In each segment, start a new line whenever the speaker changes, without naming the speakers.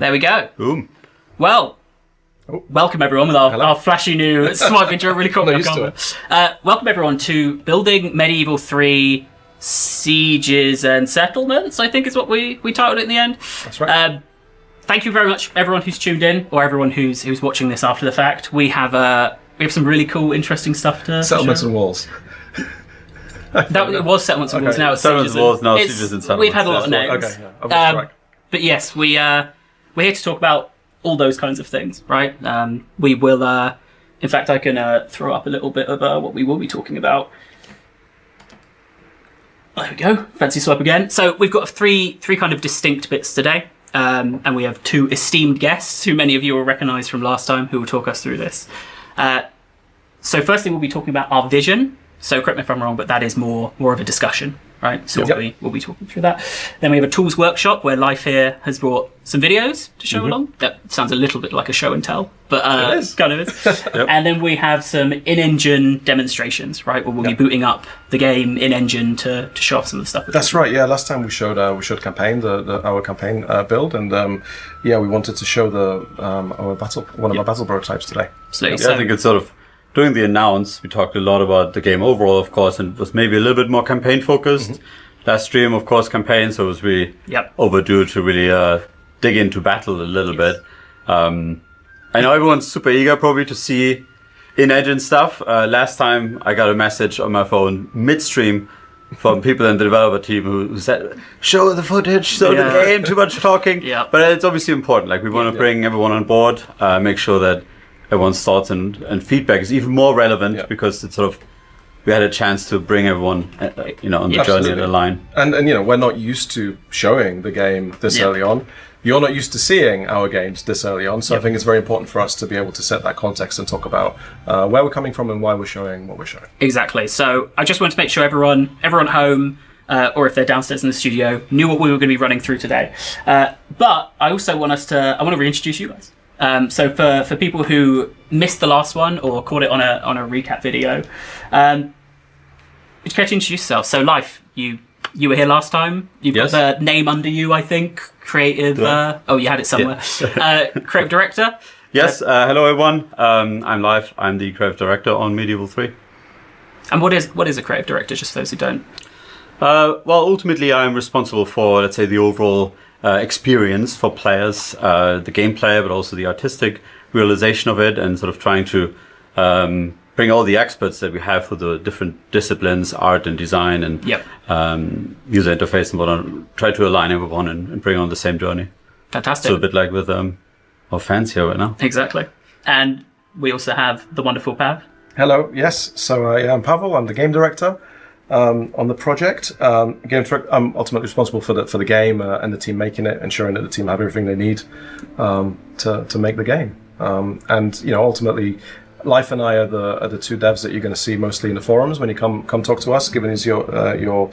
There we go.
Boom.
Well, welcome everyone with our flashy new swipe intro. Really cool. Welcome everyone to Building Medieval 3 Sieges and Settlements, I think is what we titled it in the end.
That's right.
Thank you very much everyone who's tuned in, or everyone who's watching this after the fact. We have some really cool, interesting stuff to
Settlements
show.
And Walls.
It was Settlements and Walls. Now it's
Settlements and Walls. Now Sieges and Settlements.
We've had a lot of names.
Okay,
but yes, we're here to talk about all those kinds of things, right? We will. In fact, I can throw up a little bit of what we will be talking about. There we go. Fancy swipe again. So we've got three kind of distinct bits today. And we have two esteemed guests who many of you will recognise from last time who will talk us through this. So firstly, we'll be talking about our vision. So correct me if I'm wrong, but that is more of a discussion, right? So we'll be talking through that. Then we have a tools workshop where Life here has brought some videos to show along. That sounds a little bit like a show and tell, but it is. Kind of is. And then we have some in-engine demonstrations, right? Where we'll be booting up the game in-engine to show off some of the stuff.
That's right. Yeah, last time we showed campaign, our campaign build, and we wanted to show our battle prototypes today.
Absolutely.
Yeah, I think it's sort of during the announce, we talked a lot about the game overall, of course, and it was maybe a little bit more campaign focused. Last stream, of course, campaign, so it was really overdue to really dig into battle a little bit. I know everyone's super eager probably to see in-engine stuff. Last time I got a message on my phone mid-stream from people in the developer team who said, show the footage, show the game, too much talking. But it's obviously important. Like, we want to bring everyone on board, make sure that everyone's thoughts and feedback is even more relevant because it's sort of, we had a chance to bring everyone, on the journey of the line. And
we're not used to showing the game this early on. You're not used to seeing our games this early on, so I think it's very important for us to be able to set that context and talk about where we're coming from and why we're showing what we're showing. Exactly.
So I just want to make sure everyone at home, or if they're downstairs in the studio, knew what we were going to be running through today. But I also want I want to reintroduce you guys. So for people who missed the last one or caught it on a recap video, would you care to introduce yourself? So Life, you were here last time. You've got the name under you, I think. Creative. You had it somewhere. Creative director.
Yes. Hello everyone. I'm Life. I'm the creative director on Medieval 3.
And what is a creative director? Just for those who don't.
Well, ultimately, I'm responsible for, let's say, the overall experience for players, the gameplay, but also the artistic realization of it, and sort of trying to bring all the experts that we have for the different disciplines, art and design and user interface and whatnot, try to align everyone and bring on the same journey.
Fantastic.
So a bit like with our fans here right now.
Exactly. And we also have the wonderful Pav.
Hello, yes. So I'm Pavel, I'm the game director. On the project, I'm ultimately responsible for the game and the team making it, ensuring that the team have everything they need to make the game. And ultimately, Life and I are the two devs that you're going to see mostly in the forums when you come talk to us, giving us your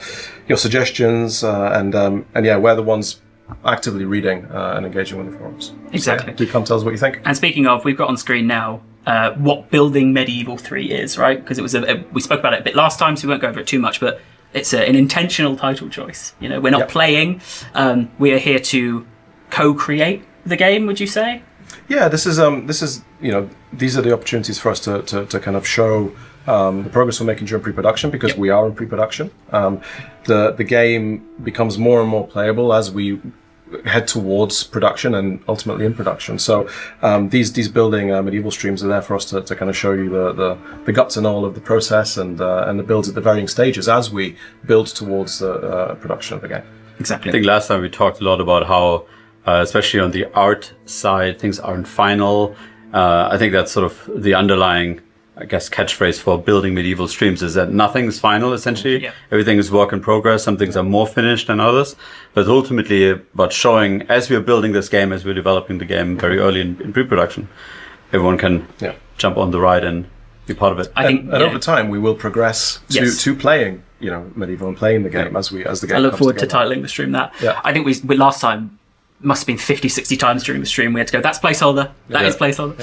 suggestions, and we're the ones actively reading and engaging with the forums.
Exactly.
So, do come tell us what you think.
And speaking of, we've got on screen now what Building Medieval 3 is, right? Because it was we spoke about it a bit last time, so we won't go over it too much, but it's an intentional title choice. We're not playing. We are here to co-create the game, would you say?
Yeah, this is these are the opportunities for us to kind of show the progress we're making during pre-production, because we are in pre-production. The game becomes more and more playable as we head towards production and ultimately in production. So these building medieval streams are there for us to kind of show you the guts and all of the process and the builds at the varying stages as we build towards the production of the game.
Exactly.
I think last time we talked a lot about how, especially on the art side, things aren't final. I think that's sort of the underlying, I guess, catchphrase for building medieval streams is that nothing's final, essentially. Yeah. Everything is work in progress. Some things are more finished than others. But it's ultimately about showing, as we're building this game, as we're developing the game very early in pre-production, everyone can jump on the ride and be part of it.
I think, and over time, we will progress to playing, medieval and playing the game as the game.
I look
comes
forward
together.
to titling the stream that. Yeah. I think we last time must have been 50, 60 times during the stream. We had to go, that's placeholder, that is placeholder.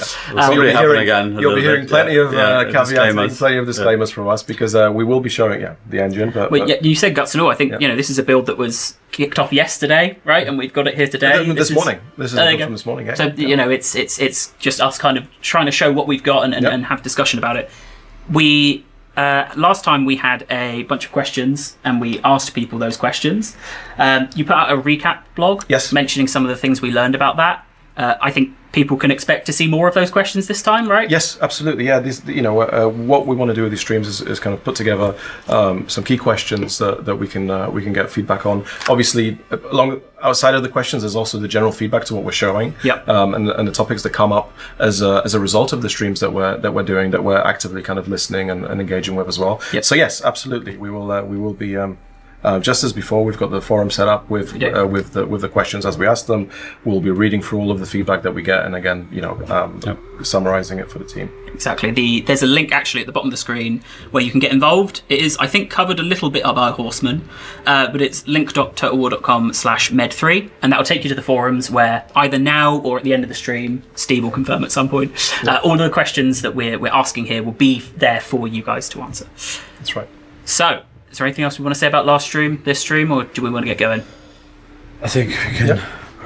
You'll be hearing plenty of caveats and plenty of disclaimers from us, because we will be showing the engine. But
you said guts and all. I think this is a build that was kicked off yesterday, right? And we've got it here today.
This morning. This is from this morning.
So it's just us kind of trying to show what we've got and have discussion about it. We last time we had a bunch of questions and we asked people those questions. You put out a recap blog, mentioning some of the things we learned about that. I think people can expect to see more of those questions this time, right?
Yes, absolutely. Yeah, what we want to do with these streams is kind of put together some key questions that we can get feedback on. Obviously, outside of the questions, there's also the general feedback to what we're showing, and the topics that come up as a result of the streams that we're doing, that we're actively kind of listening and engaging with as well.
Yep.
So yes, absolutely, we will be. Just as before, we've got the forum set up with the questions as we ask them. We'll be reading through all of the feedback that we get, and again, summarizing it for the team.
Exactly. There's a link actually at the bottom of the screen where you can get involved. It is, I think, covered a little bit by Horseman, but it's link.totalwar.com/med3, and that will take you to the forums where either now or at the end of the stream, Steve will confirm at some point, all of the questions that we're asking here will be there for you guys to answer.
That's right.
So, is there anything else we want to say about this stream, or do we want to get going?
I think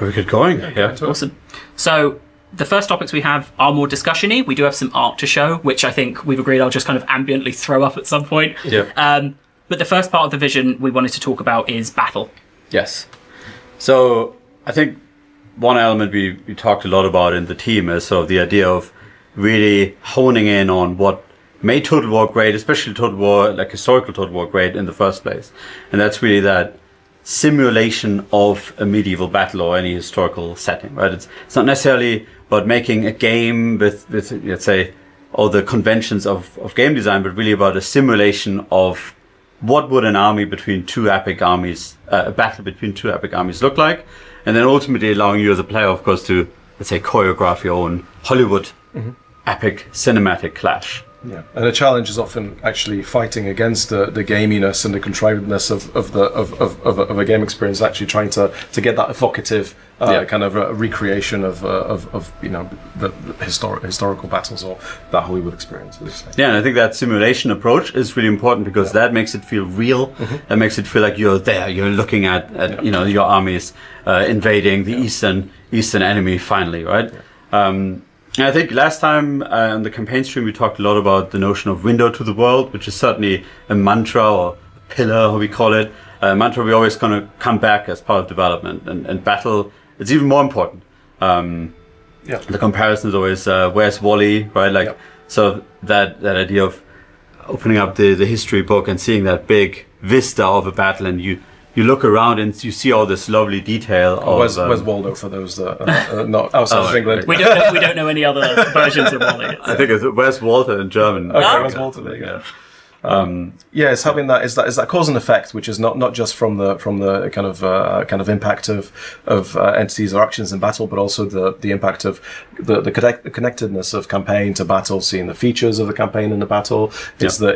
we get going. Yeah.
Awesome. So the first topics we have are more discussion-y. We do have some art to show, which I think we've agreed I'll just kind of ambiently throw up at some point.
Yeah.
But the first part of the vision we wanted to talk about is battle.
Yes. So I think one element we talked a lot about in the team is sort of the idea of really honing in on what made Total War great, especially Total War, like historical Total War great in the first place. And that's really that simulation of a medieval battle or any historical setting, right? It's not necessarily about making a game with let's say, all the conventions of game design, but really about a simulation of what would an army between two epic armies, a battle between two epic armies look like. And then ultimately allowing you as a player, of course, to, let's say, choreograph your own Hollywood epic cinematic clash.
Yeah, and the challenge is often actually fighting against the gaminess and the contrivedness of a game experience. Actually, trying to get that evocative kind of recreation of the historical battles or that Hollywood experience.
Yeah, and I think that simulation approach is really important because that makes it feel real. That makes it feel like you're there. You're looking at your armies invading the eastern enemy finally, right? Yeah. And I think last time on the campaign stream we talked a lot about the notion of window to the world, which is certainly a mantra or a pillar, how we call it. A mantra we always kind of come back as part of development, and battle, it's even more important. The comparison is always where's Wally, right? So that idea of opening up the history book and seeing that big vista of a battle, and you look around and you see all this lovely detail.
Where's Waldo for those not outside of England?
We don't know any other versions of Wally.
I think it's Where's Walter in German.
Okay, Where's Walter? There you go. It's having that is that cause and effect, which is not just from the kind of impact of entities or actions in battle, but also the impact of the connectedness of campaign to battle, seeing the features of the campaign in the battle. It's the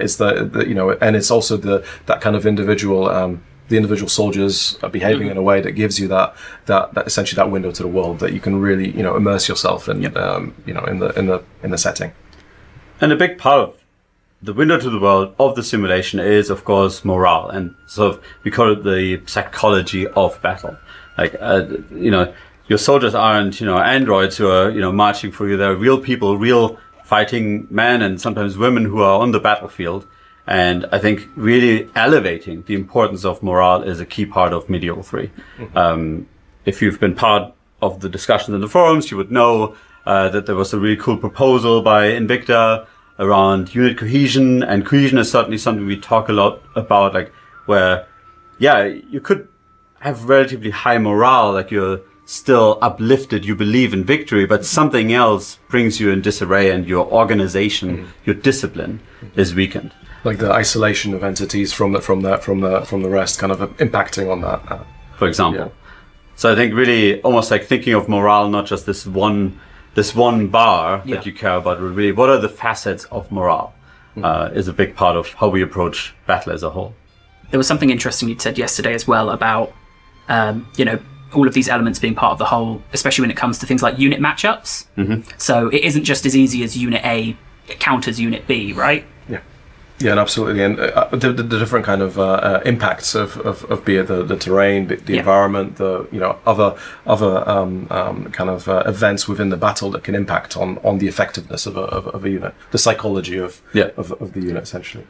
and it's also that kind of individual. The individual soldiers are behaving in a way that gives you that essentially that window to the world that you can really immerse yourself in in the setting.
And a big part of the window to the world of the simulation is, of course, morale, and sort of we call it the psychology of battle. Your soldiers aren't androids who are marching for you. They're real people, real fighting men and sometimes women who are on the battlefield. And I think really elevating the importance of morale is a key part of Medieval 3. If you've been part of the discussions in the forums, you would know that there was a really cool proposal by Invicta around unit cohesion. And cohesion is certainly something we talk a lot about, where, you could have relatively high morale, you're still uplifted, you believe in victory, but something else brings you in disarray and your organization, your discipline is weakened.
Like the isolation of entities from the rest, kind of impacting on that.
For example, so I think really almost like thinking of morale, not just this one bar that you care about, but really what are the facets of morale is a big part of how we approach battle as a whole.
There was something interesting you said yesterday as well about all of these elements being part of the whole, especially when it comes to things like unit matchups. So it isn't just as easy as Unit A counters Unit B, right?
Yeah, and absolutely, and the different kind of impacts of be it the terrain, the environment, the other kind of events within the battle that can impact on the effectiveness of a unit, the psychology of the unit essentially.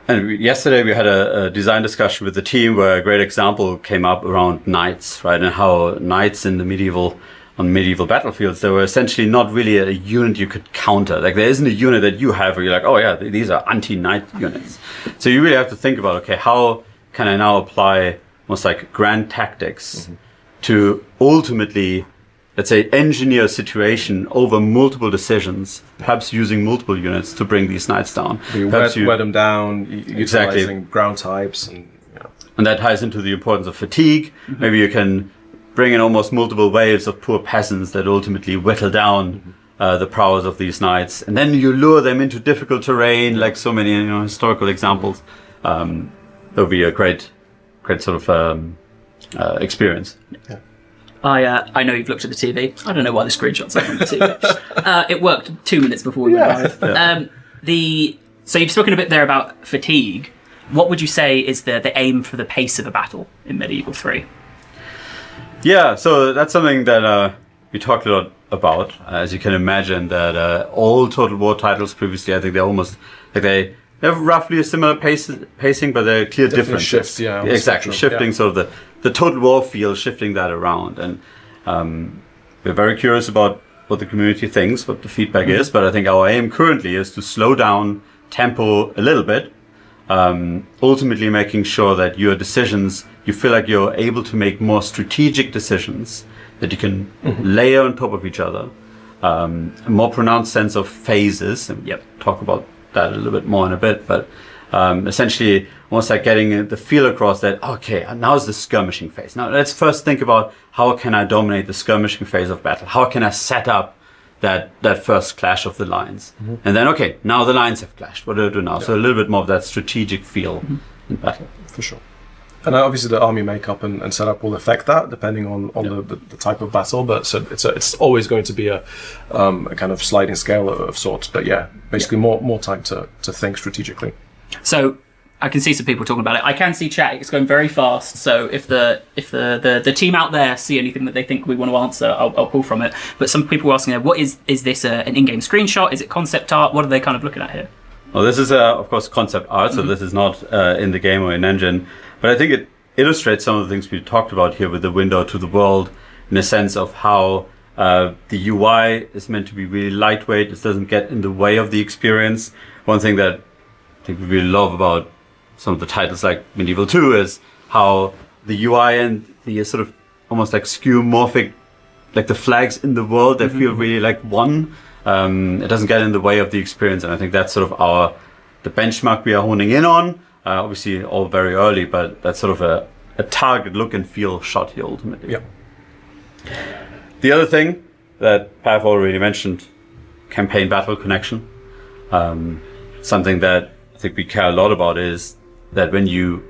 And yesterday we had a design discussion with the team where a great example came up around knights, right, and how knights in the medieval battlefields, they were essentially not really a unit you could counter. Like there isn't a unit that you have where you're like, oh yeah, these are anti-knight units. So you really have to think about, okay, how can I now apply almost like grand tactics to ultimately, let's say, engineer a situation over multiple decisions, perhaps using multiple units to bring these knights down.
You wear them down, utilizing ground types.
And that ties into the importance of fatigue. Maybe you can bring in almost multiple waves of poor peasants that ultimately whittle down the prowess of these knights, and then you lure them into difficult terrain, like so many historical examples. That would be a great sort of experience.
Yeah. I know you've looked at the TV. I don't know why the screenshots are on the TV. It worked 2 minutes before we went live. So you've spoken a bit there about fatigue. What would you say is the aim for the pace of a battle in Medieval 3?
Yeah, so that's something that we talked a lot about. As you can imagine, that all Total War titles previously, I think they're almost like they have roughly a similar pacing, but there are clear differences.
Shifts,
exactly, shifting sort of the Total War feel, shifting that around, and we're very curious about what the community thinks, what the feedback is. But I think our aim currently is to slow down tempo a little bit. Ultimately making sure that your decisions, you feel like you're able to make more strategic decisions that you can layer on top of each other. A more pronounced sense of phases, and talk about that a little bit more in a bit, but essentially almost like getting the feel across that, okay, now's the skirmishing phase. Now let's first think about how can I dominate the skirmishing phase of battle? How can I set up that first clash of the lines? And then, okay, now the lines have clashed. What do I do now? So a little bit more of that strategic feel in battle.
For sure. And obviously the army makeup and setup will affect that depending on the type of battle. But so it's always going to be a kind of sliding scale of sorts. But basically more time to think strategically. So
I can see some people talking about it. I can see chat; it's going very fast. So if the team out there see anything that they think we want to answer, I'll pull from it. But some people were asking, "What is this an in-game screenshot? Is it concept art? What are they kind of looking at here?"
Well, this is of course concept art, so this is not in the game or in engine. But I think it illustrates some of the things we talked about here with the window to the world, in a sense of how the UI is meant to be really lightweight. It doesn't get in the way of the experience. One thing that I think we really love about some of the titles like Medieval 2 is how the UI and the sort of almost like skeuomorphic, like the flags in the world, they feel really like one. It doesn't get in the way of the experience, and I think that's sort of the benchmark we are honing in on. Obviously all very early, but that's sort of a target look and feel shot here ultimately.
Yep.
The other thing that Pav already mentioned, campaign battle connection. Something that I think we care a lot about is that when you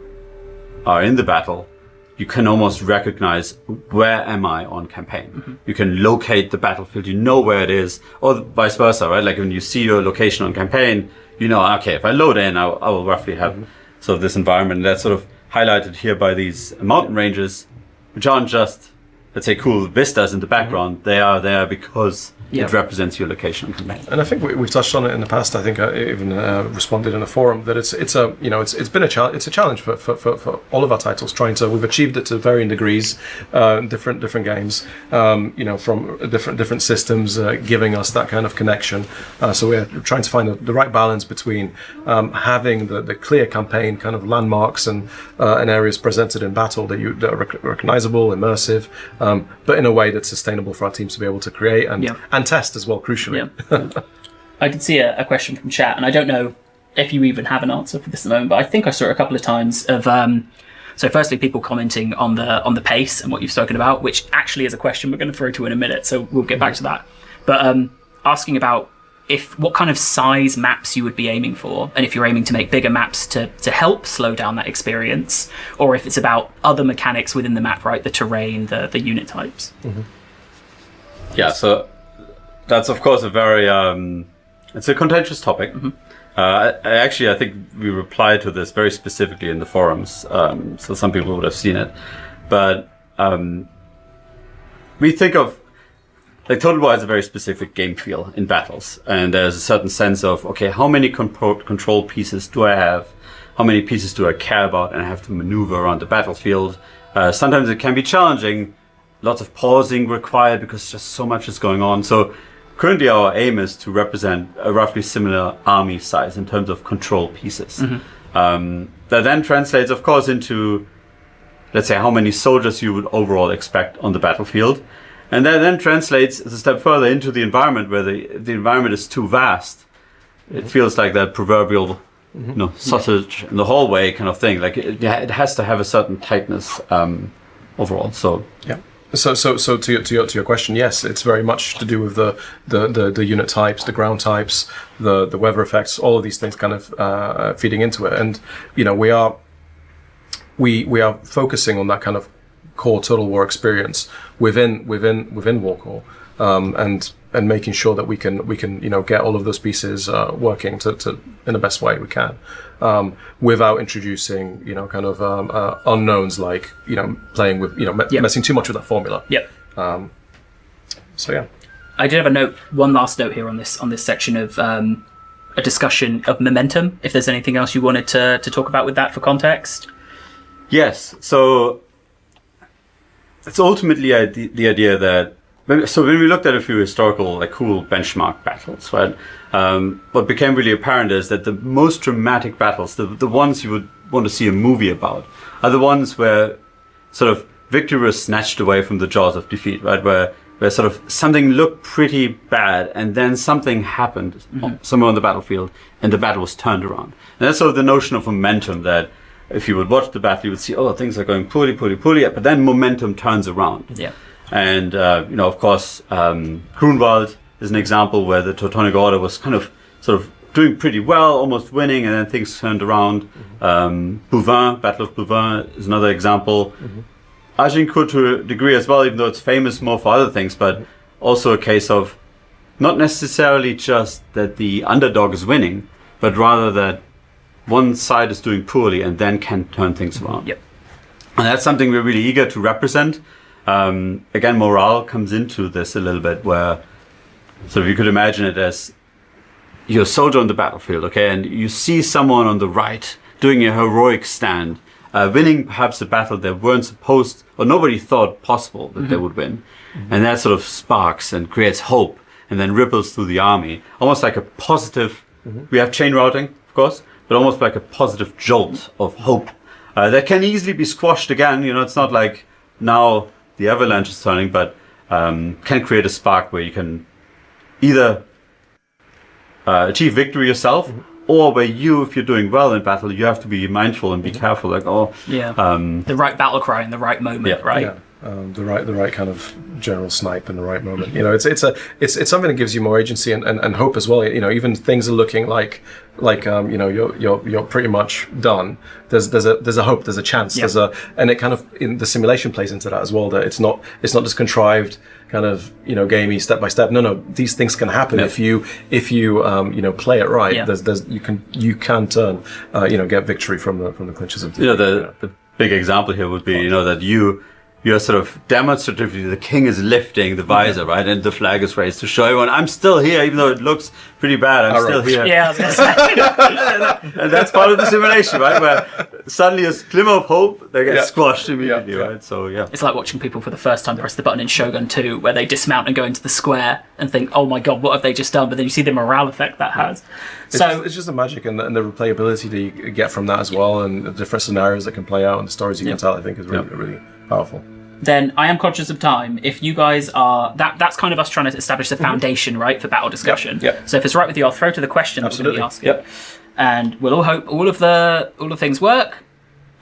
are in the battle, you can almost recognize, where am I on campaign? You can locate the battlefield, you know where it is, or vice versa, right? Like when you see your location on campaign, you know, okay, if I load in, I will roughly have sort of this environment. That's sort of highlighted here by these mountain ranges, which aren't just, let's say, cool vistas in the background. They are there because it represents your location on campaign.
And I think we've touched on it in the past. I think I even responded in a forum that it's been a challenge. It's a challenge for all of our titles. We've achieved it to varying degrees, different games, from different systems, giving us that kind of connection. So we're trying to find the right balance between having the clear campaign kind of landmarks and areas presented in battle that are recognizable, immersive, but in a way that's sustainable for our teams to be able to create and test as well, crucially.
I did see a question from chat, and I don't know if you even have an answer for this at the moment, but I think I saw it a couple of times of so firstly people commenting on the pace and what you've spoken about, which actually is a question we're going to throw to in a minute, so we'll get back to that. But asking about what kind of size maps you would be aiming for, and if you're aiming to make bigger maps to help slow down that experience, or if it's about other mechanics within the map, right? The terrain, the unit types.
Mm-hmm.
Yeah, so that's of course a very it's a contentious topic. Mm-hmm. I think we replied to this very specifically in the forums, so some people would have seen it. But we think of, like, Total War has a very specific game feel in battles, and there's a certain sense of, okay, how many control pieces do I have? How many pieces do I care about and I have to maneuver around the battlefield? Sometimes it can be challenging, lots of pausing required because just so much is going on. So currently our aim is to represent a roughly similar army size in terms of control pieces. Mm-hmm. That then translates, of course, into, let's say, how many soldiers you would overall expect on the battlefield. And that then translates a step further into the environment, where the environment is too vast. It feels like that proverbial, sausage in the hallway kind of thing. Like it has to have a certain tightness overall. So
yeah. So to your question, yes, it's very much to do with the unit types, the ground types, the weather effects, all of these things kind of feeding into it. And we are focusing on that kind of core Total War experience within Warcore, and making sure that we can get all of those pieces working to in the best way we can, without introducing kind of unknowns, like playing with messing too much with that formula.
Yep.
So yeah,
I did have one last note here on this section of a discussion of momentum. If there's anything else you wanted to talk about with that for context. Yes.
So it's ultimately the idea that, so when we looked at a few historical, like, cool benchmark battles, right, what became really apparent is that the most dramatic battles, the ones you would want to see a movie about, are the ones where sort of victory was snatched away from the jaws of defeat, right, where sort of something looked pretty bad and then something happened somewhere on the battlefield and the battle was turned around. And that's sort of the notion of momentum, that if you would watch the battle, you would see, things are going poorly, but then momentum turns around.
Yeah.
And, of course, Grunwald is an example where the Teutonic Order was kind of sort of doing pretty well, almost winning, and then things turned around. Bouvin, Battle of Bouvin is another example. Agincourt to a degree as well, even though it's famous more for other things, but also a case of not necessarily just that the underdog is winning, but rather that one side is doing poorly and then can turn things around.
Yep.
And that's something we're really eager to represent. Again, morale comes into this a little bit, where sort of you could imagine it as you're a soldier on the battlefield, okay, and you see someone on the right doing a heroic stand, winning perhaps a battle that weren't supposed, or nobody thought possible that they would win. And that sort of sparks and creates hope and then ripples through the army, almost like a positive, we have chain routing, of course, but almost like a positive jolt of hope that can easily be squashed again. It's not like now the avalanche is turning, but can create a spark where you can either achieve victory yourself, or where if you're doing well in battle, you have to be mindful and be careful, like,
the right battle cry in the right moment, right? Yeah.
The right kind of general snipe in the right moment. It's something that gives you more agency and hope as well. Even things are looking like you're pretty much done. There's a hope. There's a chance.
Yeah.
And it kind of, in the simulation plays into that as well. That it's not just contrived kind of gamey step by step. No, these things can happen if you play it right.
Yeah.
You can turn get victory from the clinches of
the big example here would be that you're sort of demonstratively, the king is lifting the visor, right? And the flag is raised to show everyone, I'm still here, even though it looks pretty bad, I'm still here.
Yeah, I was going to say.
And that's part of the simulation, right? Where suddenly a glimmer of hope, they get squashed immediately, right? So, yeah.
It's like watching people for the first time press the button in Shogun 2, where they dismount and go into the square and think, oh my god, what have they just done? But then you see the morale effect that has.
It's just the magic and the replayability that you get from that as well, and the different scenarios that can play out and the stories you can tell, I think, is really, really powerful.
Then I am conscious of time. If you guys are, that's kind of us trying to establish the foundation, right, for battle discussion.
Yep.
So if it's right with you, I'll throw to the question that we're going to be asking.
Yep.
And we'll all hope all of the things work.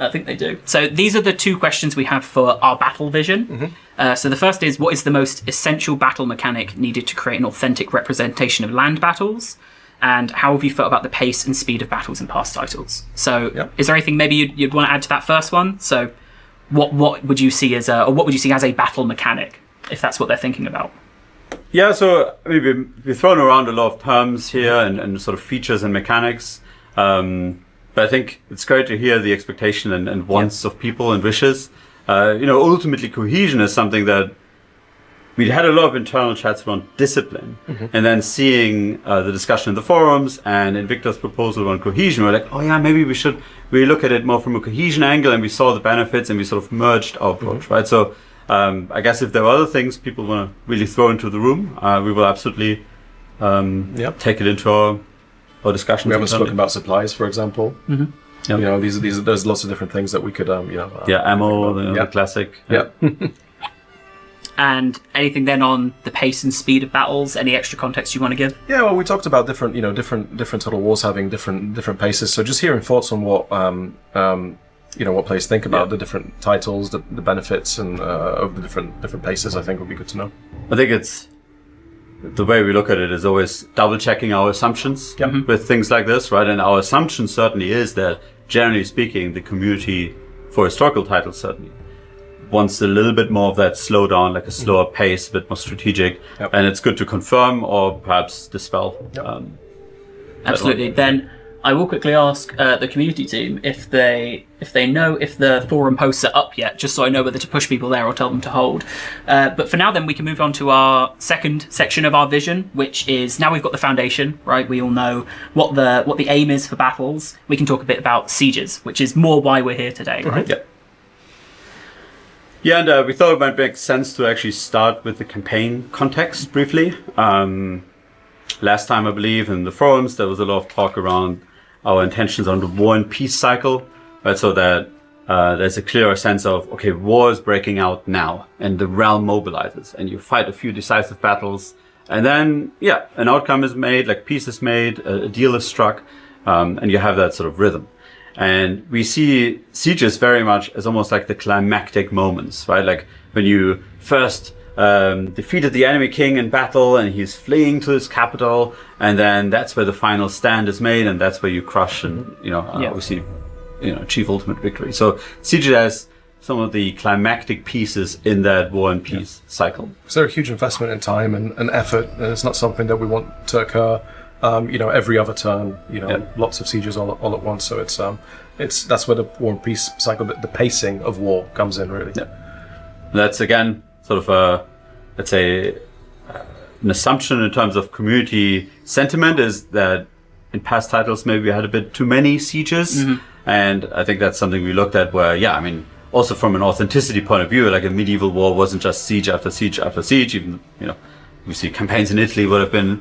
I think they do. So these are the two questions we have for our battle vision. So the first is, what is the most essential battle mechanic needed to create an authentic representation of land battles? And how have you felt about the pace and speed of battles in past titles? So is there anything maybe you'd want to add to that first one? So what would you see as a battle mechanic, if that's what they're thinking about?
Yeah, so we've thrown around a lot of terms here and sort of features and mechanics. But I think it's great to hear the expectation and wants of people and wishes. Ultimately cohesion is something that we had a lot of internal chats around discipline. And then seeing the discussion in the forums and Invicta's proposal on cohesion, we're like, oh yeah, maybe we should really look at it more from a cohesion angle, and we saw the benefits and we sort of merged our approach, right? So I guess if there are other things people want to really throw into the room, we will absolutely take it into our discussions.
We haven't spoken about supplies, for example. There's lots of different things that we could,
ammo, the classic.
And anything then on the pace and speed of battles? Any extra context you want to give?
Yeah, well, we talked about different Total Wars having different paces. So just hearing thoughts on what what players think about the different titles, the benefits, and of the different paces, I think would be good to know.
I think it's the way we look at it is always double checking our assumptions with things like this, right? And our assumption certainly is that, generally speaking, the community for historical titles certainly wants a little bit more of that slow down, like a slower pace, a bit more strategic, and it's good to confirm or perhaps dispel.
Absolutely. Then I will quickly ask the community team if they know if the forum posts are up yet, just so I know whether to push people there or tell them to hold. But for now, then we can move on to our second section of our vision, which is, now we've got the foundation, right? We all know what the aim is for battles. We can talk a bit about sieges, which is more why we're here today, right?
Yeah, and we thought it might make sense to actually start with the campaign context briefly. Last time, I believe, in the forums, there was a lot of talk around our intentions on the war and peace cycle, right? So that there's a clearer sense of, okay, war is breaking out now, and the realm mobilizes, and you fight a few decisive battles, and then, an outcome is made, like peace is made, a deal is struck, and you have that sort of rhythm. And we see sieges very much as almost like the climactic moments, right? Like when you first defeated the enemy king in battle and he's fleeing to his capital, and then that's where the final stand is made, and that's where you crush and, obviously, achieve ultimate victory. So siege has some of the climactic pieces in that war and peace cycle.
So there a huge investment in time and effort, and it's not something that we want to occur every other turn, lots of sieges all at once. So that's where the war and peace cycle, the pacing of war comes in, really.
That's again sort of let's say an assumption in terms of community sentiment is that in past titles maybe we had a bit too many sieges, and I think that's something we looked at where also from an authenticity point of view, like a medieval war wasn't just siege after siege after siege. Even we see campaigns in Italy would have been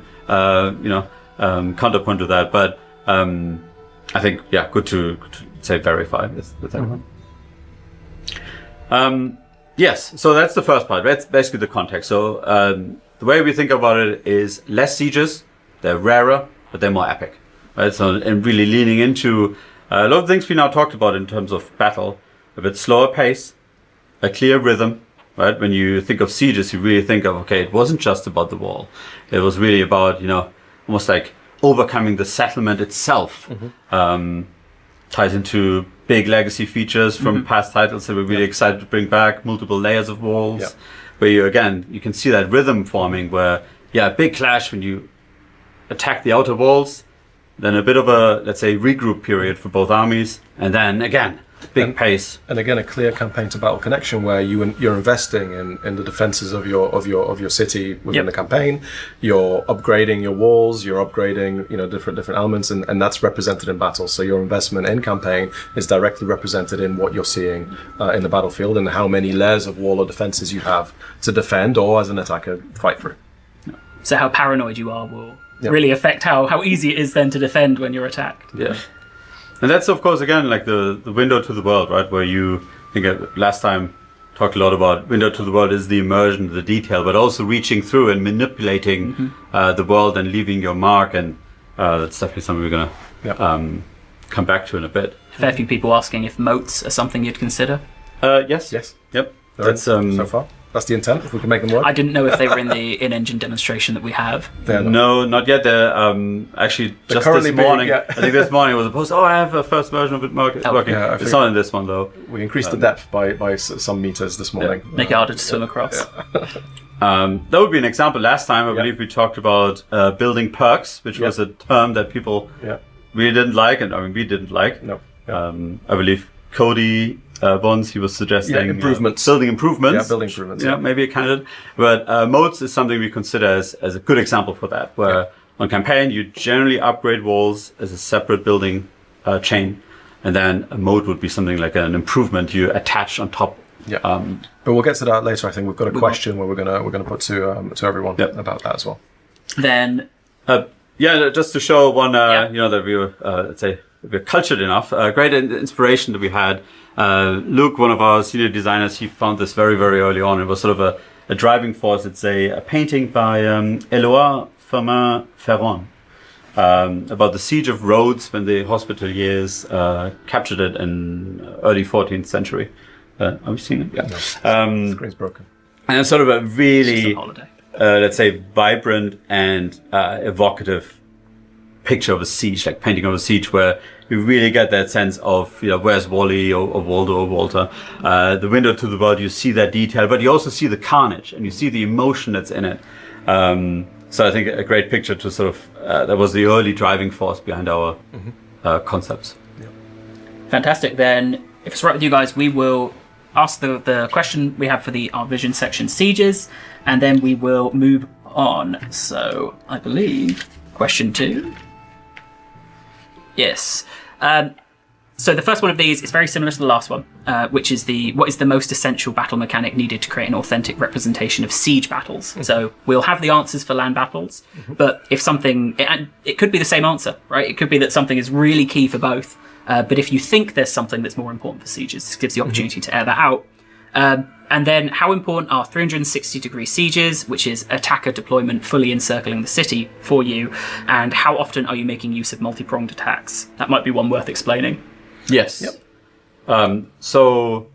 counterpoint to that, but I think good to say verify with everyone. Yes, so that's the first part. That's basically the context. So the way we think about it is less sieges, they're rarer, but they're more epic, right? So and really leaning into a lot of things we now talked about in terms of battle, a bit slower pace, a clear rhythm, right? When you think of sieges, you really think of, okay, it wasn't just about the wall. It was really about, almost like overcoming the settlement itself. Ties into big legacy features from past titles that we're really excited to bring back, multiple layers of walls, where you can see that rhythm forming where, big clash when you attack the outer walls, then a bit of a, let's say, regroup period for both armies, and then again, big pace.
And again, a clear campaign to battle connection where you're investing in the defenses of your city within the campaign. You're upgrading your walls. You're upgrading different elements, and that's represented in battle. So your investment in campaign is directly represented in what you're seeing in the battlefield and how many layers of wall or defenses you have to defend or as an attacker fight through.
So how paranoid you are will really affect how easy it is then to defend when you're attacked.
Yeah. And that's, of course, again, like the window to the world, right? Where you, I think last time, talked a lot about window to the world is the immersion, the detail, but also reaching through and manipulating the world and leaving your mark. And that's definitely something we're going to come back to in a bit.
Fair few people asking if moats are something you'd consider.
Yes.
Yep.
That's so far. That's the intent. If we can make them work.
I didn't know if they were in the in-engine demonstration that we have.
No, not yet. They're actually just this morning. I think this morning was a post. Oh, I have a first version of it working. Yeah, it's not in this one though.
We increased the depth by some meters this morning.
Yeah. Make it harder to swim across.
That would be an example. Last time, I believe we talked about building perks, which was a term that people really didn't like, and I mean we didn't like.
No.
I believe Cody Bonds, he was suggesting
improvements.
Building improvements.
Yeah, building improvements.
Yeah, maybe a candidate. But moats is something we consider as a good example for that, where on campaign you generally upgrade walls as a separate building chain, and then a moat would be something like an improvement you attach on top.
Yeah. But we'll get to that later. I think we've got a question where we're gonna put to everyone about that as well.
Then
just to show one that we were let's say we're cultured enough. Great inspiration that we had. Luke, one of our senior designers, he found this very, very early on. It was sort of a driving force. It's a painting by Éloi Firmin about the siege of Rhodes when the Hospitaliers captured it in early 14th century. Have you seen it? Yeah.
No, screen's broken.
And it's sort of a really,
holiday.
Let's say, vibrant and evocative picture of a siege, like painting of a siege, where you really get that sense of, where's Wally or Waldo or Walter. The window to the world, you see that detail, but you also see the carnage and you see the emotion that's in it. So I think a great picture to sort of, that was the early driving force behind our concepts.
Yeah.
Fantastic. Then, if it's right with you guys, we will ask the question we have for our vision section, sieges, and then we will move on. So I believe question 2. Yes. So the first one of these is very similar to the last one, which is what is the most essential battle mechanic needed to create an authentic representation of siege battles? So we'll have the answers for land battles, but if something, it could be the same answer, right? It could be that something is really key for both. But if you think there's something that's more important for sieges, this gives the opportunity to air that out. And then how important are 360-degree sieges, which is attacker deployment fully encircling the city for you, and how often are you making use of multi-pronged attacks? That might be one worth explaining.
Yes. Yep. So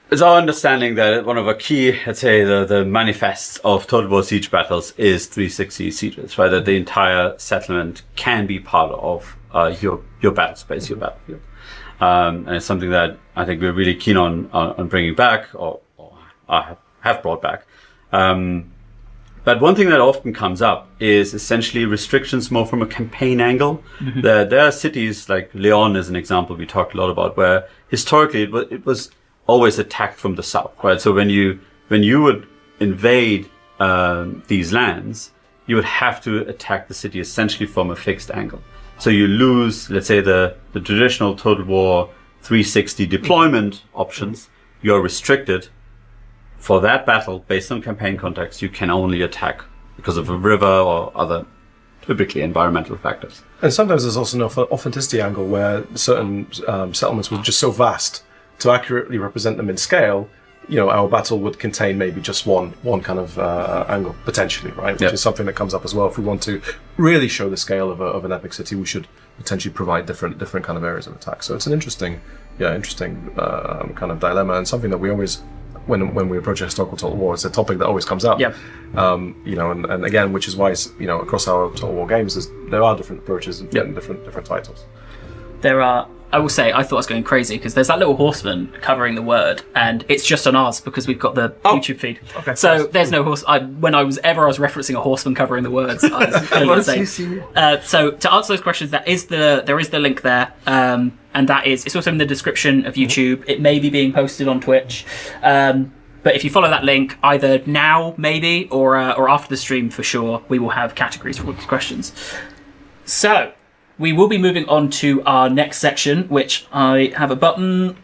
it's our understanding that one of our key, let's say, the manifests of Total War siege battles is 360 sieges, right? That the entire settlement can be part of your battle space, your battlefield. And it's something that I think we're really keen on bringing back, or have brought back. But one thing that often comes up is essentially restrictions more from a campaign angle. There are cities like Leon is an example we talked a lot about, where historically it was always attacked from the south, right? So when you would invade these lands, you would have to attack the city essentially from a fixed angle. So you lose, let's say, the traditional Total War 360 deployment options. You're restricted for that battle based on campaign context. You can only attack because of a river or other typically environmental factors.
And sometimes there's also an authenticity angle where certain settlements were just so vast to accurately represent them in scale. Our battle would contain maybe just one kind of angle, potentially, right? Which is something that comes up as well. If we want to really show the scale of an epic city, we should potentially provide different kind of areas of attack. So it's an interesting kind of dilemma, and something that we always, when we approach a historical Total War, it's a topic that always comes up.
Yeah.
And again, which is why across our Total War games, there are different approaches and different titles.
There are. I will say, I thought I was going crazy because there's that little horseman covering the word, and it's just on ours because we've got the YouTube feed. Okay. So there's no horse. When I was referencing a horseman covering the words, I was clearly saying. So to answer those questions, there is the link there, and it's also in the description of YouTube. It may be being posted on Twitch. But if you follow that link, either now maybe or after the stream for sure, we will have categories for all these questions. So we will be moving on to our next section, which I have a button.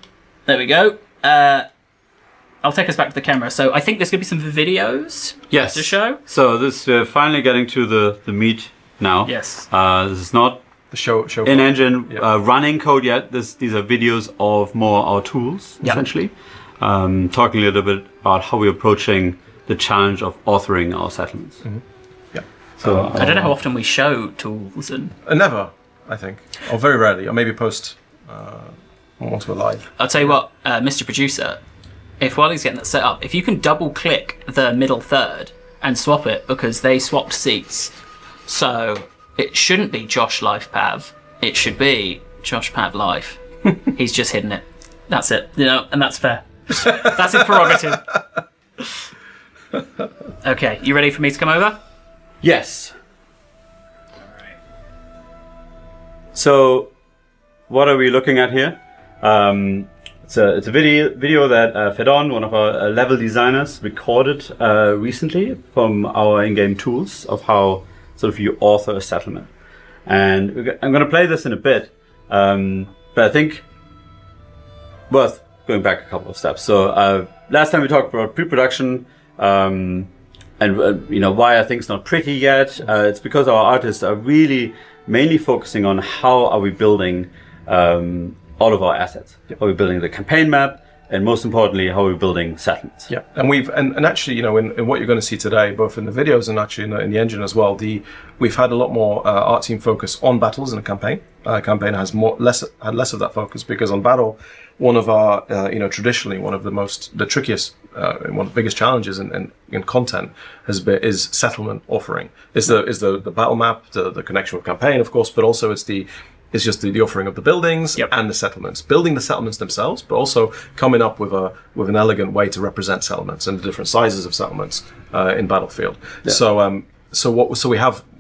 There we go. I'll take us back to the camera. So I think there's going to be some videos to show.
So we're finally getting to the meat now.
Yes.
This is not
the show
in-engine running code yet. These are videos of more our tools, essentially. Talking a little bit about how we're approaching the challenge of authoring our settlements. So
I don't know how often we show tools and
never, I think, or very rarely, or maybe post once we're live.
I'll tell you what, Mr. Producer, if while he's getting that set up, if you can double click the middle third and swap it, because they swapped seats, so it shouldn't be Josh Life Pav, it should be Josh Pav Life. He's just hidden it. That's it, and that's fair. That's his prerogative. Okay, you ready for me to come over?
yes. So, what are we looking at here? It's a video that Fedon, one of our level designers, recorded recently from our in-game tools of how sort of you author a settlement. And I'm going to play this in a bit, but I think worth going back a couple of steps. So last time we talked about pre-production and why are things not pretty yet. It's because our artists are really mainly focusing on how are we building all of our assets. Yep. How are we building the campaign map, and most importantly, how are we building settlements.
Yeah, and and actually, in what you're going to see today, both in the videos and actually in the engine as well, we've had a lot more art team focus on battles in a campaign. Campaign has less of that focus, because on battle, one of our traditionally one of the trickiest, one of the biggest challenges in content is settlement authoring. Is the battle map, the connection with campaign, of course, but also it's just the authoring of the buildings. Yep. And the settlements, building the settlements themselves, but also coming up with an elegant way to represent settlements and the different sizes of settlements in Battlefield. Yeah.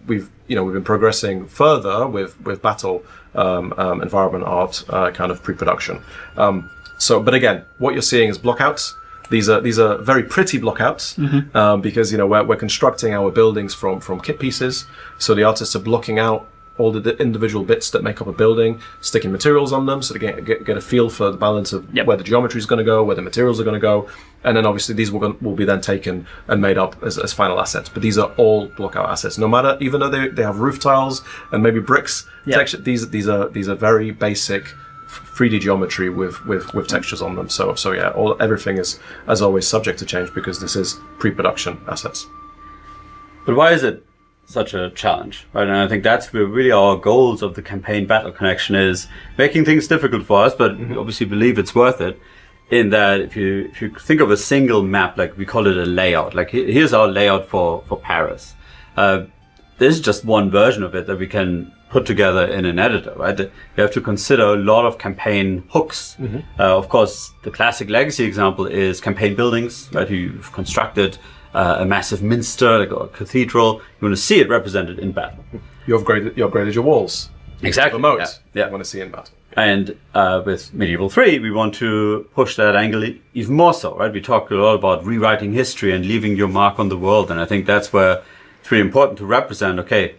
We've been progressing further with battle environment art kind of pre-production. But again, what you're seeing is blockouts. These are very pretty blockouts. Mm-hmm. Because we're constructing our buildings from kit pieces. So the artists are blocking out all the individual bits that make up a building, sticking materials on them, so they get a feel for the balance of where the geometry is going to go, where the materials are going to go, and then obviously these will be then taken and made up as final assets. But these are all blockout assets, no matter, even though they have roof tiles and maybe bricks texture. These are very basic 3D geometry with textures on them. So yeah, everything is, as always, subject to change, because this is pre-production assets.
But why is it such a challenge, right? And I think that's where really our goals of the campaign battle connection is making things difficult for us, but we obviously believe it's worth it. In that, if you think of a single map, like we call it a layout, like here's our layout for Paris. This is just one version of it that we can put together in an editor, right? You have to consider a lot of campaign hooks. Mm-hmm. Of course, the classic legacy example is campaign buildings, right? You've constructed a massive minster, like a cathedral. You want to see it represented in battle.
You upgraded your walls.
Exactly.
The moat.
Yeah.
You want to see in battle.
And with Medieval 3, we want to push that angle even more so, right? We talked a lot about rewriting history and leaving your mark on the world. And I think that's where it's really important to represent, okay,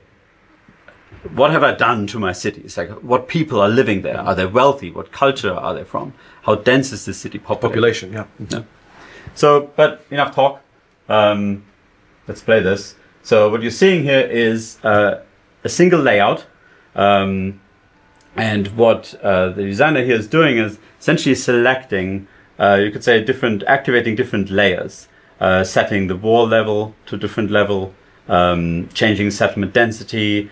what have I done to my cities? Like, what people are living there? Are they wealthy? What culture are they from? How dense is the city populated?
Population, yeah.
Yeah. So, but enough talk. Let's play this. So what you're seeing here is a single layout. And what the designer here is doing is essentially selecting, you could say, activating different layers, setting the wall level to different level, changing settlement density,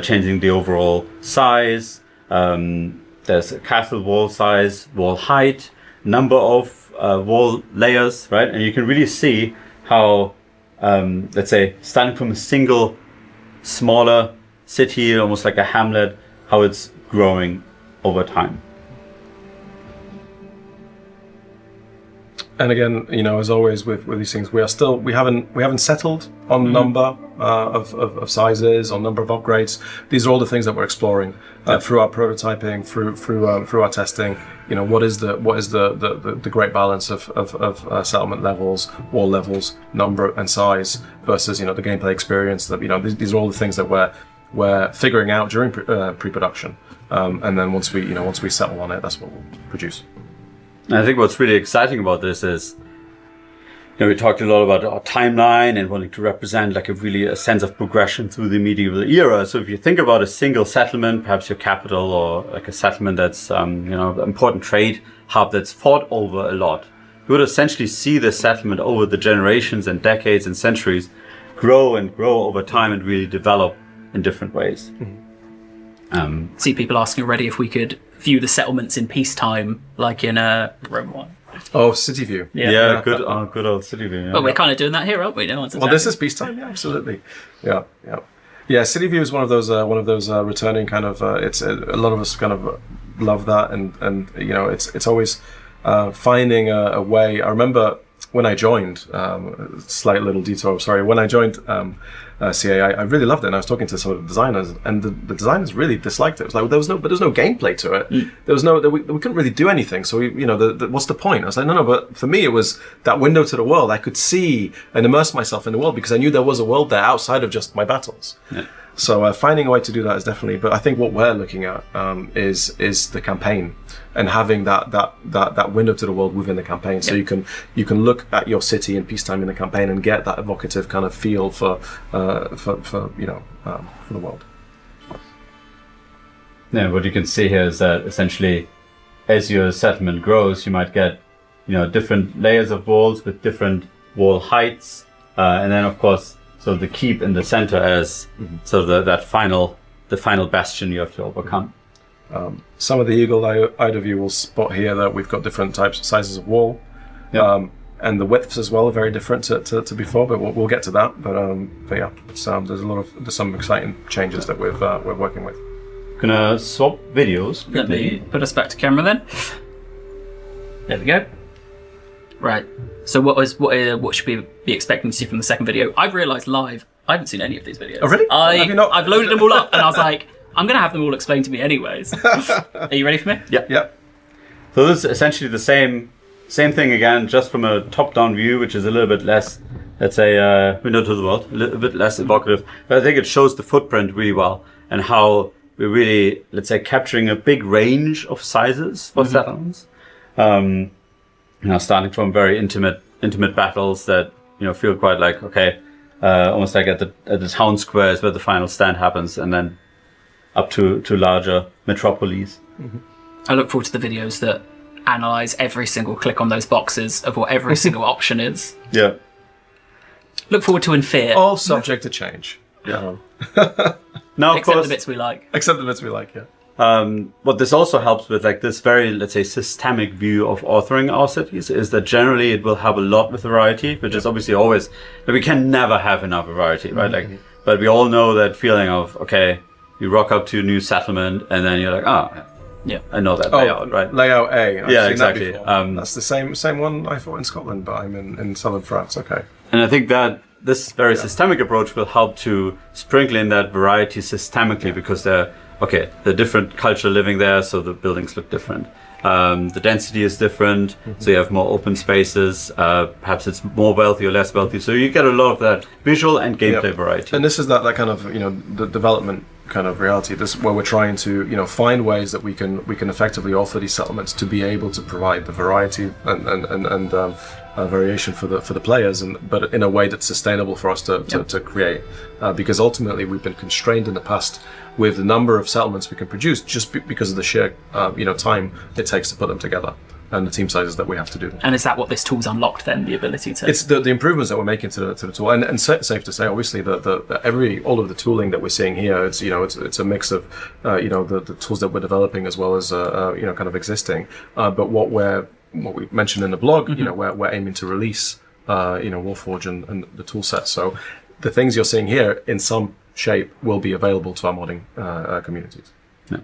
changing the overall size. There's a castle wall size, wall height, number of wall layers, right? And you can really see how, let's say, starting from a single smaller city, almost like a hamlet, how it's growing over time.
And again, as always with these things, we haven't settled on number of sizes, on number of upgrades. These are all the things that we're exploring through our prototyping, through our testing. What is the great balance of settlement levels, wall levels, number and size versus the gameplay experience. That these are all the things that we're figuring out during pre-production, and then once we settle on it, that's what we'll produce.
And I think what's really exciting about this is, we talked a lot about our timeline and wanting to represent like a sense of progression through the medieval era. So if you think about a single settlement, perhaps your capital, or like a settlement that's, an important trade hub that's fought over a lot, you would essentially see the settlement over the generations and decades and centuries grow and grow over time and really develop in different ways.
See people asking already if we could view the settlements in peacetime, like in Rome 1.
Oh, city view.
Yeah, good old city view. Yeah.
Well, we're kind of doing that here, aren't we? No one's
Well, this is peacetime. Yeah, absolutely. Yeah. City view is one of those returning kind of. It's a lot of us kind of love that, and it's always finding a way. I remember when I joined, slight little detour. Sorry, when I joined CA, I really loved it. And I was talking to some of the designers, and the designers really disliked it. It was like there was no gameplay to it. There was we couldn't really do anything. So what's the point? I was like, no. But for me, it was that window to the world. I could see and immerse myself in the world because I knew there was a world there outside of just my battles. Yeah. So finding a way to do that is definitely. But I think what we're looking at is the campaign and having that window to the world within the campaign. So you can look at your city in peacetime in the campaign and get that evocative kind of feel for the world.
Yeah, what you can see here is that essentially, as your settlement grows, you might get different layers of walls with different wall heights, and then of course. So the keep in the center as sort of the final bastion you have to overcome.
Some of the eagle-eyed of you will spot here that we've got different sizes of wall, and the widths as well are very different to before. But we'll get to that. But yeah, there's some exciting changes that we're working with.
Gonna swap videos.
Let me put us back to camera then. There we go. Right. So what should we be expecting to see from the second video? I've realised live, I haven't seen any of these videos.
Oh, really? Have you not?
I've loaded them all up and I was like, I'm going to have them all explained to me anyways. Are you ready for me?
Yeah. So this is essentially the same thing again, just from a top-down view, which is a little bit less, let's say, window to the world, a little bit less evocative. But I think it shows the footprint really well and how we're really, let's say, capturing a big range of sizes for settlements. Starting from very intimate battles that feel quite like almost like at the town squares where the final stand happens, and then up to larger metropoles.
I look forward to the videos that analyze every single click on those boxes of what every single option is.
Yeah.
Look forward to In Fear.
All subject to change. Yeah.
Now, of
Except
course,
the bits we like.
Except the bits we like. Yeah.
What this also helps with, like this very, let's say, systemic view of authoring our cities, is that generally it will have a lot with variety, which is obviously always, we can never have enough variety, right? But we all know that feeling of, you rock up to a new settlement and then you're like, I know that layout, right?
Layout A. I've seen
exactly.
That that's the same one I thought in Scotland, but I'm in southern France. Okay.
And I think that this very systemic approach will help to sprinkle in that variety systemically because they're different culture living there, so the buildings look different. The density is different, so you have more open spaces. Perhaps it's more wealthy or less wealthy, so you get a lot of that visual and gameplay variety.
And this is that kind of the development kind of reality. This is where we're trying to find ways that we can effectively author these settlements to be able to provide the variety and variation for the players, but in a way that's sustainable for us to create. Because ultimately we've been constrained in the past with the number of settlements we can produce just because of the sheer time it takes to put them together and the team sizes that we have to do.
And is that what this tool's unlocked then, the ability to?
It's the improvements that we're making to the tool, and safe to say, obviously, all of the tooling that we're seeing here, it's a mix of the tools that we're developing as well as kind of existing. But what we mentioned in the blog, we're aiming to release Warforge and the tool set. So the things you're seeing here in some shape will be available to our modding communities.
Yeah.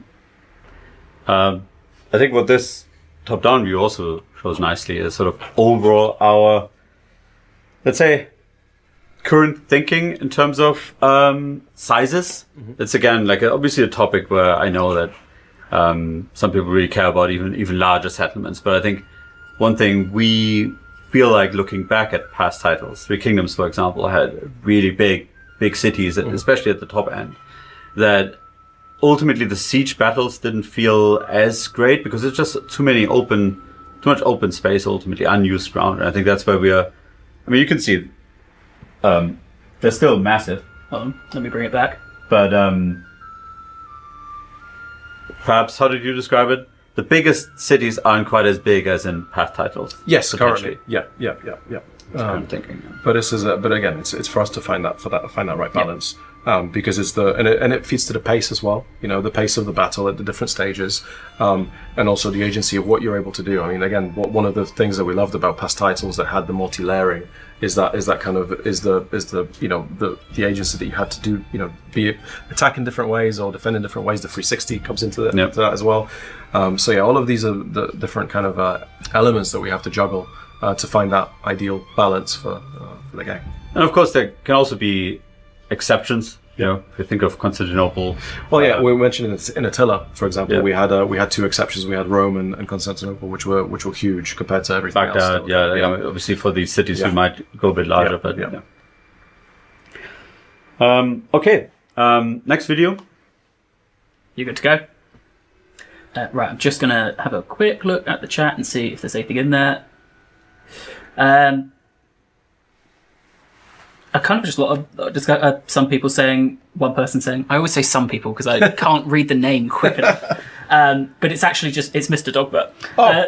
I think what this top-down view also shows nicely is sort of overall our, let's say, current thinking in terms of sizes. It's again like obviously a topic where I know that some people really care about even larger settlements, but I think one thing we feel like looking back at past titles, Three Kingdoms, for example, had really big cities, especially at the top end, that ultimately the siege battles didn't feel as great because it's just too much open space, ultimately unused ground. And I think that's where we are. I mean, you can see they're still massive.
Let me bring it back.
But perhaps, how did you describe it? The biggest cities aren't quite as big as in past titles.
Yes, currently. Yeah.
I'm thinking.
But but again, it's for us to find that right balance. Because it's and it feeds to the pace as well. You know, the pace of the battle at the different stages, and also the agency of what you're able to do. I mean, again, one of the things that we loved about past titles that had the multi-layering is the agency that you had to do. You know, be it attack in different ways or defend in different ways. The 360 comes into that as well. So yeah, all of these are the different kind of elements that we have to juggle to find that ideal balance for the game.
And of course, there can also be exceptions. You know, if you think of Constantinople.
Well, yeah, we mentioned in Attila, for example, we had two exceptions. We had Rome and Constantinople, which were huge compared to everything else.
Baghdad, I mean, obviously for these cities we might go a bit larger, but okay. Next video.
You good to go? Right, I'm just gonna have a quick look at the chat and see if there's anything in there. I kind of just some people saying, one person saying, I always say some people because I can't read the name quick enough. But it's actually it's Mr. Dogbutt.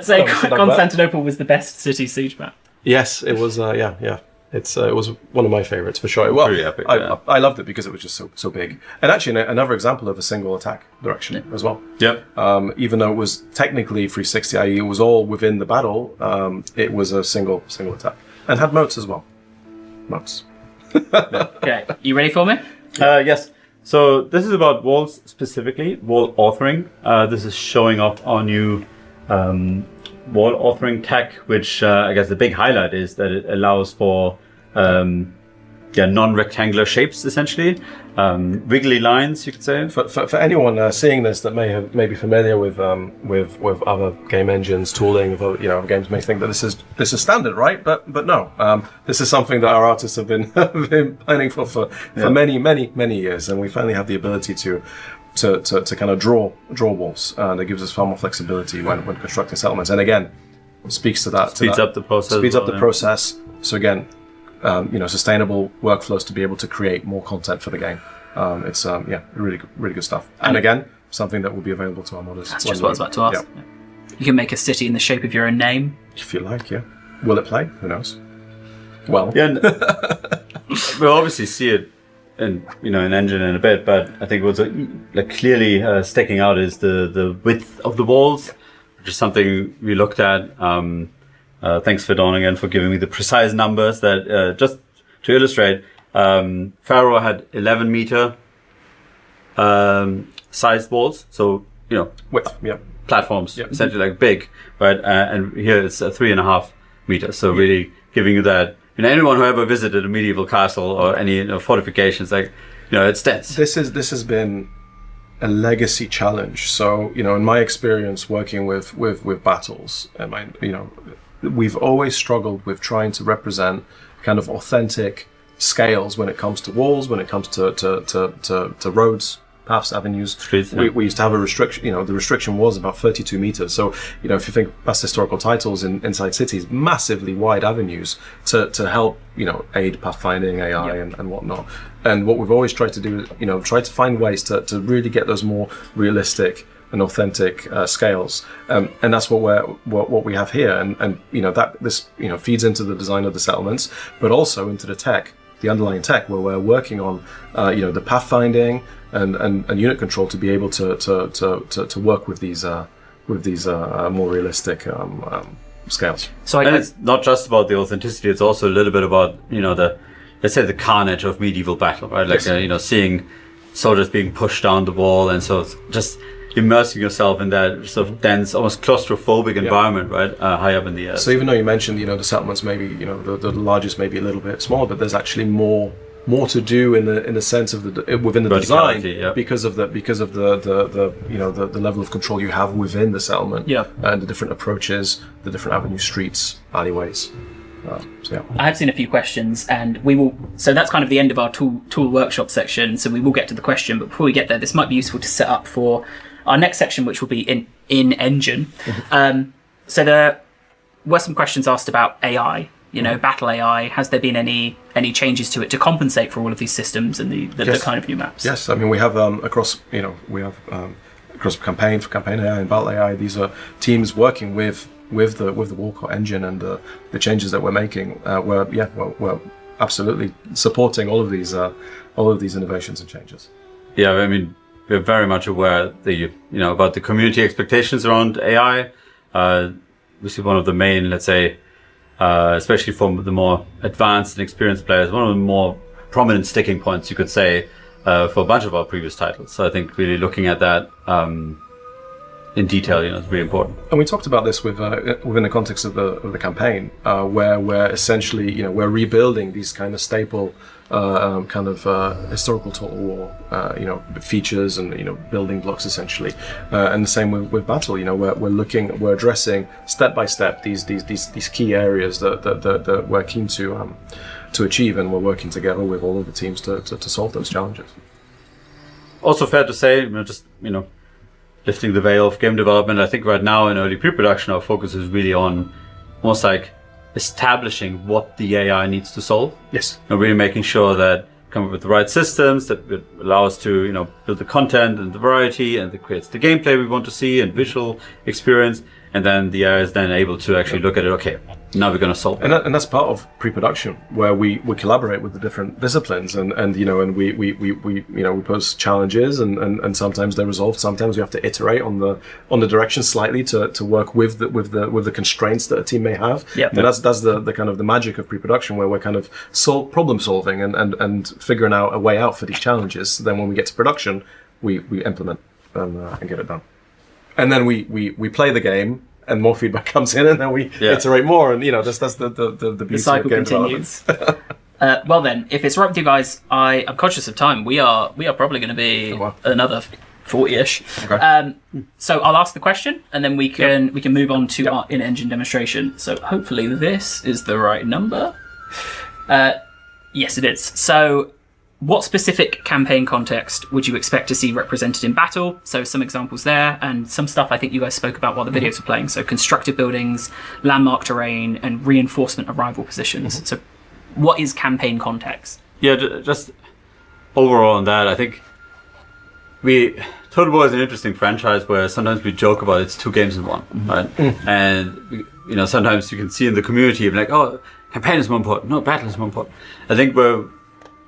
Saying Constantinople was the best city siege map.
Yes, it was. It was one of my favorites for sure. Well,
pretty epic,
I loved it because it was just so big. And actually, another example of a single attack direction as well.
Yep.
Even though it was technically 360, i.e., it was all within the battle. It was a single attack and had moats as well. Moats.
Okay, you ready for me?
Yes. So this is about walls specifically, wall authoring. This is showing off our new wall authoring tech, which I guess the big highlight is that it allows for non-rectangular shapes, essentially. Wiggly lines, you could say.
For anyone seeing this that may be familiar with other game engines, tooling, of games, may think that this is standard, right? But no, this is something that our artists have been planning for many years, and we finally have the ability to kind of draw walls, and it gives us far more flexibility when constructing settlements. And again, speaks to that.
Speeds up the process.
So again, sustainable workflows to be able to create more content for the game. It's really good stuff. And again, something that will be available to our modders.
That's just what I was about to ask. Yeah. You can make a city in the shape of your own name.
If you like, yeah. Will it play? Who knows? Well,
yeah. We'll obviously see it in engine in a bit, but I think what's clearly sticking out is the width of the walls, which is something we looked at. Thanks, Fedon, again, for giving me the precise numbers that, just to illustrate, Pharaoh had 11 meter sized walls. So,
width,
platforms, essentially big, right? And here it's 3.5 meters. So really giving you that, anyone who ever visited a medieval castle or any fortifications, it's dense.
This has been a legacy challenge. So, in my experience working with battles, and we've always struggled with trying to represent kind of authentic scales when it comes to walls, when it comes to roads, paths, avenues.
Streets,
we used to have a restriction. The restriction was about 32 meters. So, if you think past historical titles inside cities, massively wide avenues to help, aid pathfinding, AI and whatnot. And what we've always tried to do is, try to find ways to really get those more realistic and authentic scales, and that's what we have here, and this feeds into the design of the settlements, but also into the underlying tech, where we're working on the pathfinding and unit control to be able to work with these more realistic scales.
So it's not just about the authenticity; it's also a little bit about let's say the carnage of medieval battle, right? Like seeing soldiers being pushed down the wall, and so it's just immersing yourself in that sort of dense, almost claustrophobic environment, right? High up in the air.
So even though you mentioned, the settlements maybe, the largest maybe a little bit smaller, but there's actually more to do in the sense of within the design, because of the level of control you have within the settlement, and the different approaches, the different avenues, streets, alleyways.
I have seen a few questions, and so that's kind of the end of our tool workshop section, so we will get to the question, but before we get there, this might be useful to set up for our next section, which will be in engine. So there were some questions asked about AI, battle AI. Has there been any changes to it to compensate for all of these systems and the kind of new maps?
Yes, I mean, we have across campaign AI and battle AI, these are teams working with with the Walcott engine and the changes that we're making, we're absolutely supporting all of these innovations and changes.
Yeah, I mean, we're very much aware about the community expectations around AI. We see one of the main, let's say, especially for the more advanced and experienced players, one of the more prominent sticking points, you could say, for a bunch of our previous titles. So I think really looking at that in detail, is really important.
And we talked about this within the context of the campaign, where we're essentially, we're rebuilding these kind of staple historical Total War, features and building blocks essentially, and the same with Battle. We're addressing step by step these key areas that we're keen to achieve, and we're working together with all of the teams to solve those challenges.
Also fair to say, lifting the veil of game development, I think right now in early pre-production, our focus is really on almost like establishing what the AI needs to solve.
Yes.
And really making sure that come up with the right systems that would allow us to, build the content and the variety, and that creates the gameplay we want to see and visual experience. And then the AI is then able to actually look at it. Okay, now we're going to solve it.
And that's part of pre-production, where we collaborate with the different disciplines, and we pose challenges, and sometimes they're resolved. Sometimes we have to iterate on the direction slightly to work with the constraints that a team may have.
Yeah.
And that's the kind of the magic of pre-production, where we're kind of problem solving and figuring out a way out for these challenges. Then when we get to production, we implement and get it done. And then we play the game, and more feedback comes in, and then we iterate more, and that's the beauty
the cycle
of game
continues. Well then, if it's right with you guys, I'm conscious of time. We are probably going to be another 40-ish.
Okay.
So I'll ask the question, and then we can move on to our in-engine demonstration. So hopefully this is the right number. Yes, it is. So, what specific campaign context would you expect to see represented in Battle? So some examples there, and some stuff I think you guys spoke about while the videos were playing. So constructed buildings, landmark terrain, and reinforcement of rival positions. So what is campaign context?
Yeah, just overall on that, I think Total War is an interesting franchise where sometimes we joke about it's 2 games in one, right? And sometimes you can see in the community like, oh, campaign is more important. No, battle is more important. I think where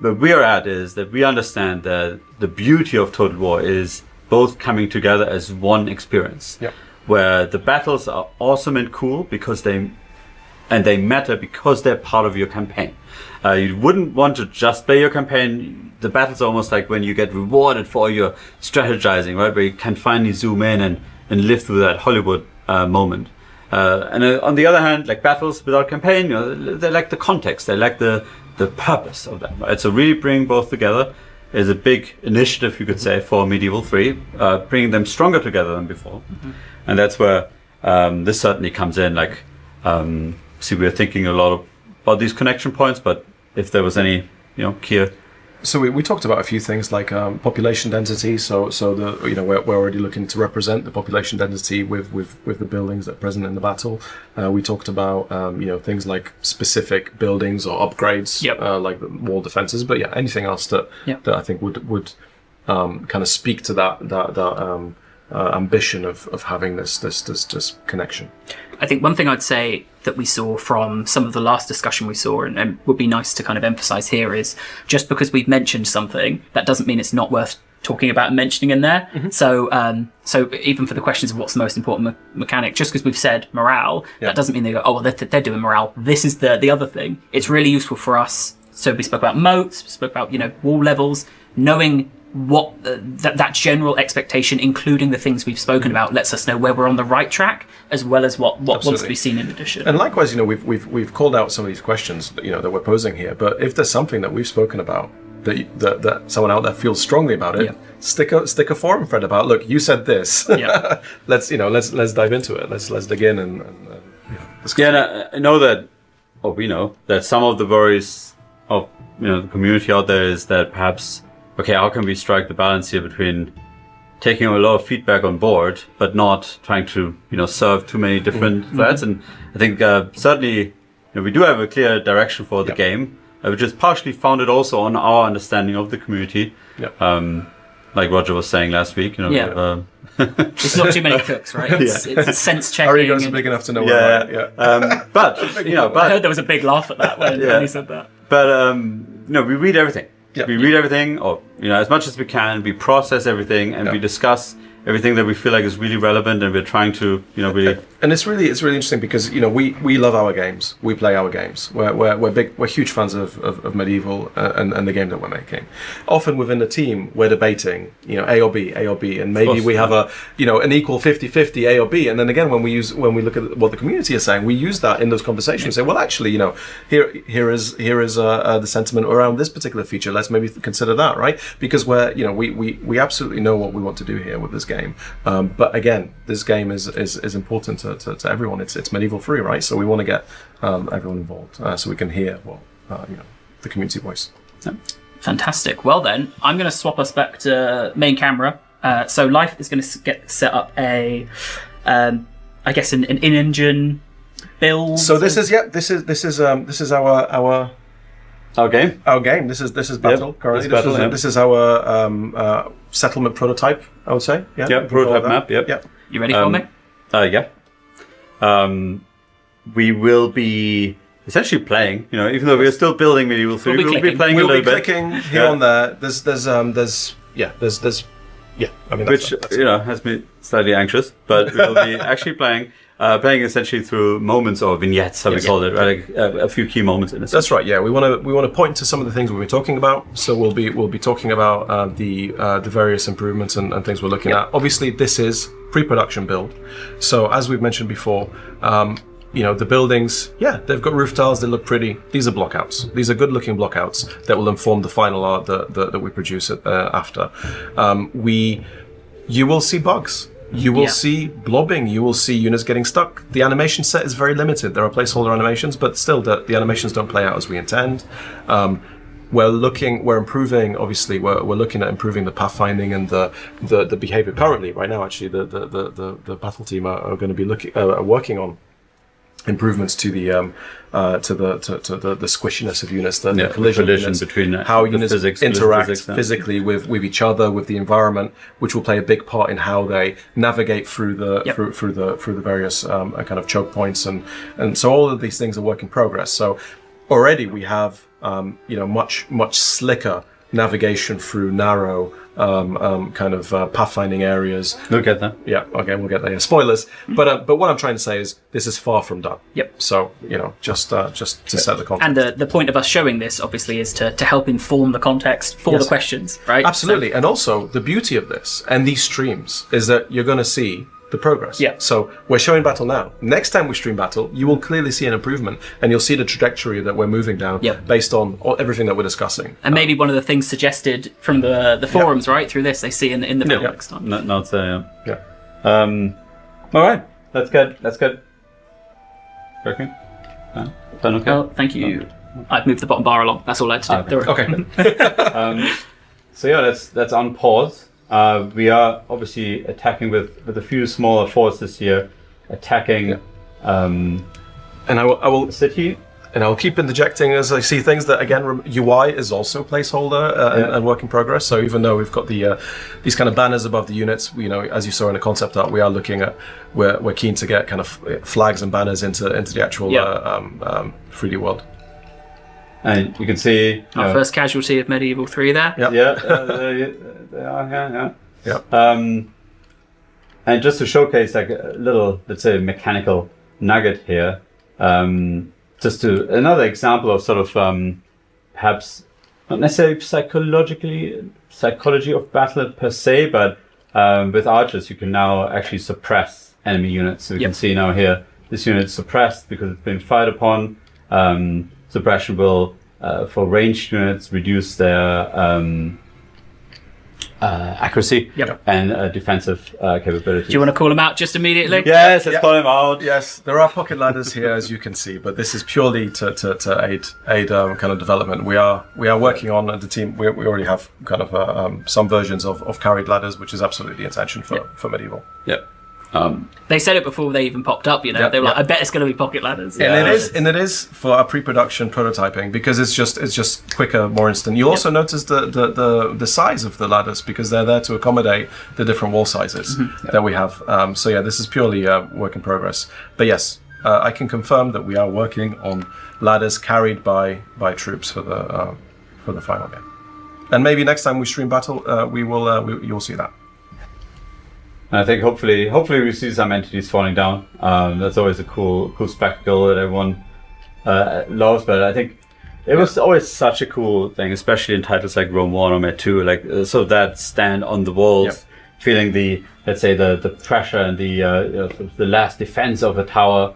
we are at is that we understand that the beauty of Total War is both coming together as one experience, where the battles are awesome and cool because they matter because they're part of your campaign. You wouldn't want to just play your campaign. The battles are almost like when you get rewarded for your strategizing, right? Where you can finally zoom in and live through that Hollywood moment. And on the other hand, like battles without campaign, they lack the context. They lack the purpose of them, right? So really bring both together is a big initiative, you could say, for Medieval 3, bringing them stronger together than before. And that's where this certainly comes in. Like, see, we're thinking a lot about these connection points, but if there was any, key.
So we talked about a few things like population density. So we're already looking to represent the population density with the buildings that are present in the battle. We talked about things like specific buildings or upgrades, like the wall defenses. But anything else that I think would kind of speak to that ambition of having this connection.
I think one thing I'd say that we saw from some of the last discussion we saw, and would be nice to kind of emphasize here, is just because we've mentioned something, that doesn't mean it's not worth talking about and mentioning in there. So even for the questions of what's the most important mechanic, just because we've said morale, that doesn't mean they go, oh, well, they're doing morale. This is the other thing. It's really useful for us. So we spoke about moats, we spoke about, wall levels, knowing what that general expectation, including the things we've spoken about, lets us know where we're on the right track, as well as what wants to be seen in addition.
And likewise, we've called out some of these questions that we're posing here. But if there's something that we've spoken about that someone out there feels strongly about it, stick a forum thread about. Look, you said this. Let's dive into it. Let's dig in and
and I know that, or we know that some of the worries of the community out there is that perhaps, okay, how can we strike the balance here between taking a lot of feedback on board, but not trying to, serve too many different threads? And I think certainly, we do have a clear direction for the game, which is partially founded also on our understanding of the community. like Roger was saying last week,
it's not too many cooks, right? It's sense checking.
Our egos are big enough to know where
but
I heard there was a big laugh at that when he said that.
But we read everything. We read everything, or as much as we can. We process everything, and we discuss everything that we feel like is really relevant, and we're trying to really.
And it's really interesting because we love our games. We play our games. We're huge fans of Medieval and the game that we're making. Often within the team, we're debating A or B, and maybe we have an equal 50-50 A or B. And then again, when we look at what the community is saying, we use that in those conversations. We say, well, actually, here is the sentiment around this particular feature. Let's maybe consider that, right? Because we absolutely know what we want to do here with this game. But again, this game is important to everyone. It's Medieval 3, right? So we want to get everyone involved so we can hear what the community voice.
Fantastic. Well then, I'm going to swap us back to main camera. So Life is going to get set up an in-engine build.
So this is our
game.
Our game. This is Battle currently. This is our settlement prototype, I would say.
Yeah, prototype map. Yep.
You ready for me?
Yeah. We will be essentially playing. Even though we're still building Medieval 3, we'll be playing a little bit.
We'll be clicking here on there. There's I mean,
which has me slightly anxious, but we'll be actually playing essentially through moments or vignettes, how we call it, right? A few key moments in a sense.
That's right. Yeah, we want to point to some of the things we've been talking about. So we'll be talking about the various improvements and things we're looking at. Obviously, this is pre-production build. So as we've mentioned before, the buildings, they've got roof tiles. They look pretty. These are blockouts. These are good-looking blockouts that will inform the final art that we produce after. You will see bugs. You will see blobbing. You will see units getting stuck. The animation set is very limited. There are placeholder animations, but still, the animations don't play out as we intend. We're improving. Obviously, we're looking at improving the pathfinding and the behavior. Currently, right now, actually, the battle team are going to be working on improvements to the squishiness of units, the collision units, between how units interact physically with each other, with the environment, which will play a big part in how they navigate through the through the various kind of choke points, and so all of these things are work in progress. So already we have much slicker navigation through narrow pathfinding areas.
We'll get there.
Yeah, okay, we'll get there. Spoilers, but what I'm trying to say is this is far from done.
Yep.
So just to set the context.
And the point of us showing this obviously is to help inform the context for the questions, right?
Absolutely, and also the beauty of this and these streams is that you're going to see the progress.
Yeah.
So we're showing Battle now. Next time we stream Battle, you will clearly see an improvement, and you'll see the trajectory that we're moving down based on everything that we're discussing.
And maybe one of the things suggested from the forums, right, through this, they see in the build next time.
Not so. Yeah. All right. That's good. Working. Done. Okay.
Well, thank you. I've moved the bottom bar along. That's all I had to do.
Okay.
So that's on pause. We are obviously attacking with a few smaller forces here, attacking
and I will
city.
And I'll keep interjecting as I see things that, again, UI is also placeholder and work in progress. So even though we've got these kind of banners above the units, as you saw in the concept art, we are looking at, we're keen to get kind of flags and banners into the actual 3D world.
And you can see
our first casualty of Medieval 3 there.
Yep.
They are. And just to showcase like a little, let's say, mechanical nugget here, just to another example of sort of perhaps not necessarily psychology of battle per se, but with archers you can now actually suppress enemy units. So you can see now here this unit is suppressed because it's been fired upon. Suppression will, for ranged units, reduce their accuracy and defensive capabilities.
Do you want to call them out just immediately?
Yes, let's call them out.
Yes, there are pocket ladders here, as you can see, but this is purely to aid kind of development. We are working on the team. We already have kind of some versions of carried ladders, which is absolutely the intention for Medieval.
Yep.
They said it before they even popped up. You know, they were like, "I bet it's going to be pocket ladders."
Yeah. And it is for our pre-production prototyping because it's just quicker, more instant. You'll also notice the size of the ladders because they're there to accommodate the different wall sizes that we have. So yeah, this is purely work in progress. But yes, I can confirm that we are working on ladders carried by troops for the final game. And maybe next time we stream battle, you'll see that.
And I think hopefully we see some entities falling down. That's always a cool spectacle that everyone loves. But I think it was always such a cool thing, especially in titles like Rome 1 or Med 2, like so that stand on the walls, feeling the pressure and the last defense of a tower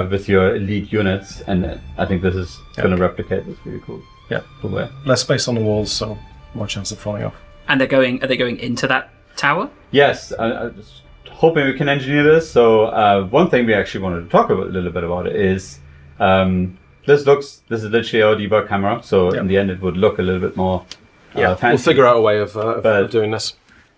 with your elite units. And I think this is going to replicate this really cool.
Yeah,
cool way.
Less space on the walls, so more chance of falling off.
And are they going into that tower?
Yes, I'm just hoping we can engineer this. So one thing we actually wanted to talk a little bit about is this is literally our debug camera. So in the end, it would look a little bit more fancy.
We'll figure out a way of doing this.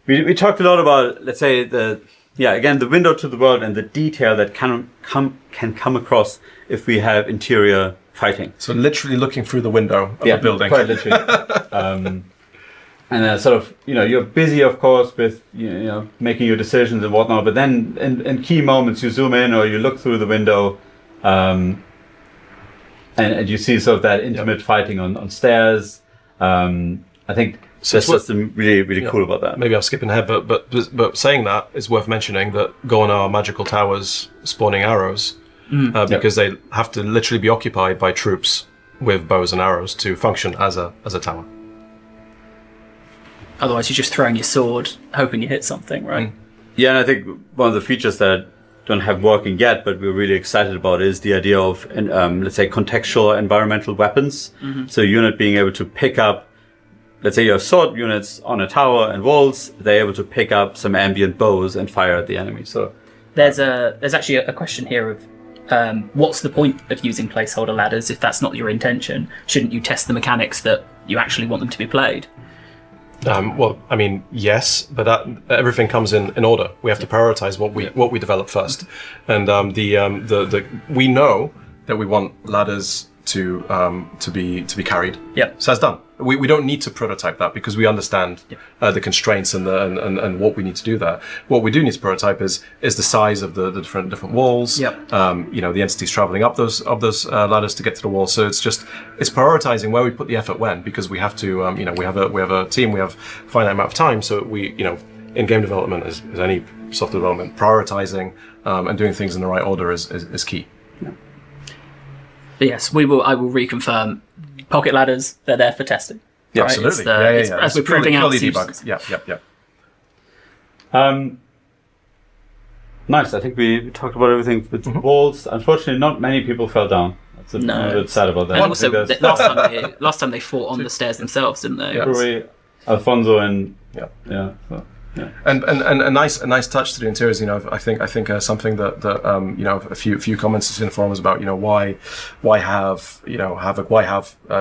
We talked a lot about, let's say, the window to the world and the detail that can come across if we have interior fighting.
So literally looking through the window of the building.
Quite literally. And then sort of, you're busy, of course, with, making your decisions and whatnot. But then in key moments, you zoom in or you look through the window and you see sort of that intimate fighting on stairs. I think there's something really, really cool about that.
Maybe I'm skipping ahead, but saying that, it's worth mentioning that go on our magical towers spawning arrows because they have to literally be occupied by troops with bows and arrows to function as a tower.
Otherwise, you're just throwing your sword, hoping you hit something, right?
Yeah, and I think one of the features that don't have working yet, but we're really excited about is the idea of, let's say, contextual environmental weapons. So a unit being able to pick up, let's say you have sword units on a tower and walls, they're able to pick up some ambient bows and fire at the enemy. So
there's actually a question here of what's the point of using placeholder ladders if that's not your intention? Shouldn't you test the mechanics that you actually want them to be played?
Well, I mean, yes, but everything comes in order. We have to prioritize what we develop first, and we know that we want ladders to be carried.
Yeah,
so that's done. We don't need to prototype that because we understand the constraints and what we need to do there. What we do need to prototype is the size of the different walls.
Yep.
The entities traveling up those ladders to get to the wall. So it's prioritizing where we put the effort when, because we have to we have a team, we have a finite amount of time. So we in game development as any software development, prioritizing and doing things in the right order is key.
Yeah. But yes, I will reconfirm. Pocket ladders, they're there for testing.
Yeah,
right?
absolutely.
As we're proving out
debugs. Yeah.
Nice. I think we talked about everything with walls. Unfortunately, not many people fell down. That's a bit sad about that.
And also, last time they fought on the stairs themselves, didn't they?
Yeah. Alfonso and
And a nice touch to the interiors. I think something that a few comments in the forums about why have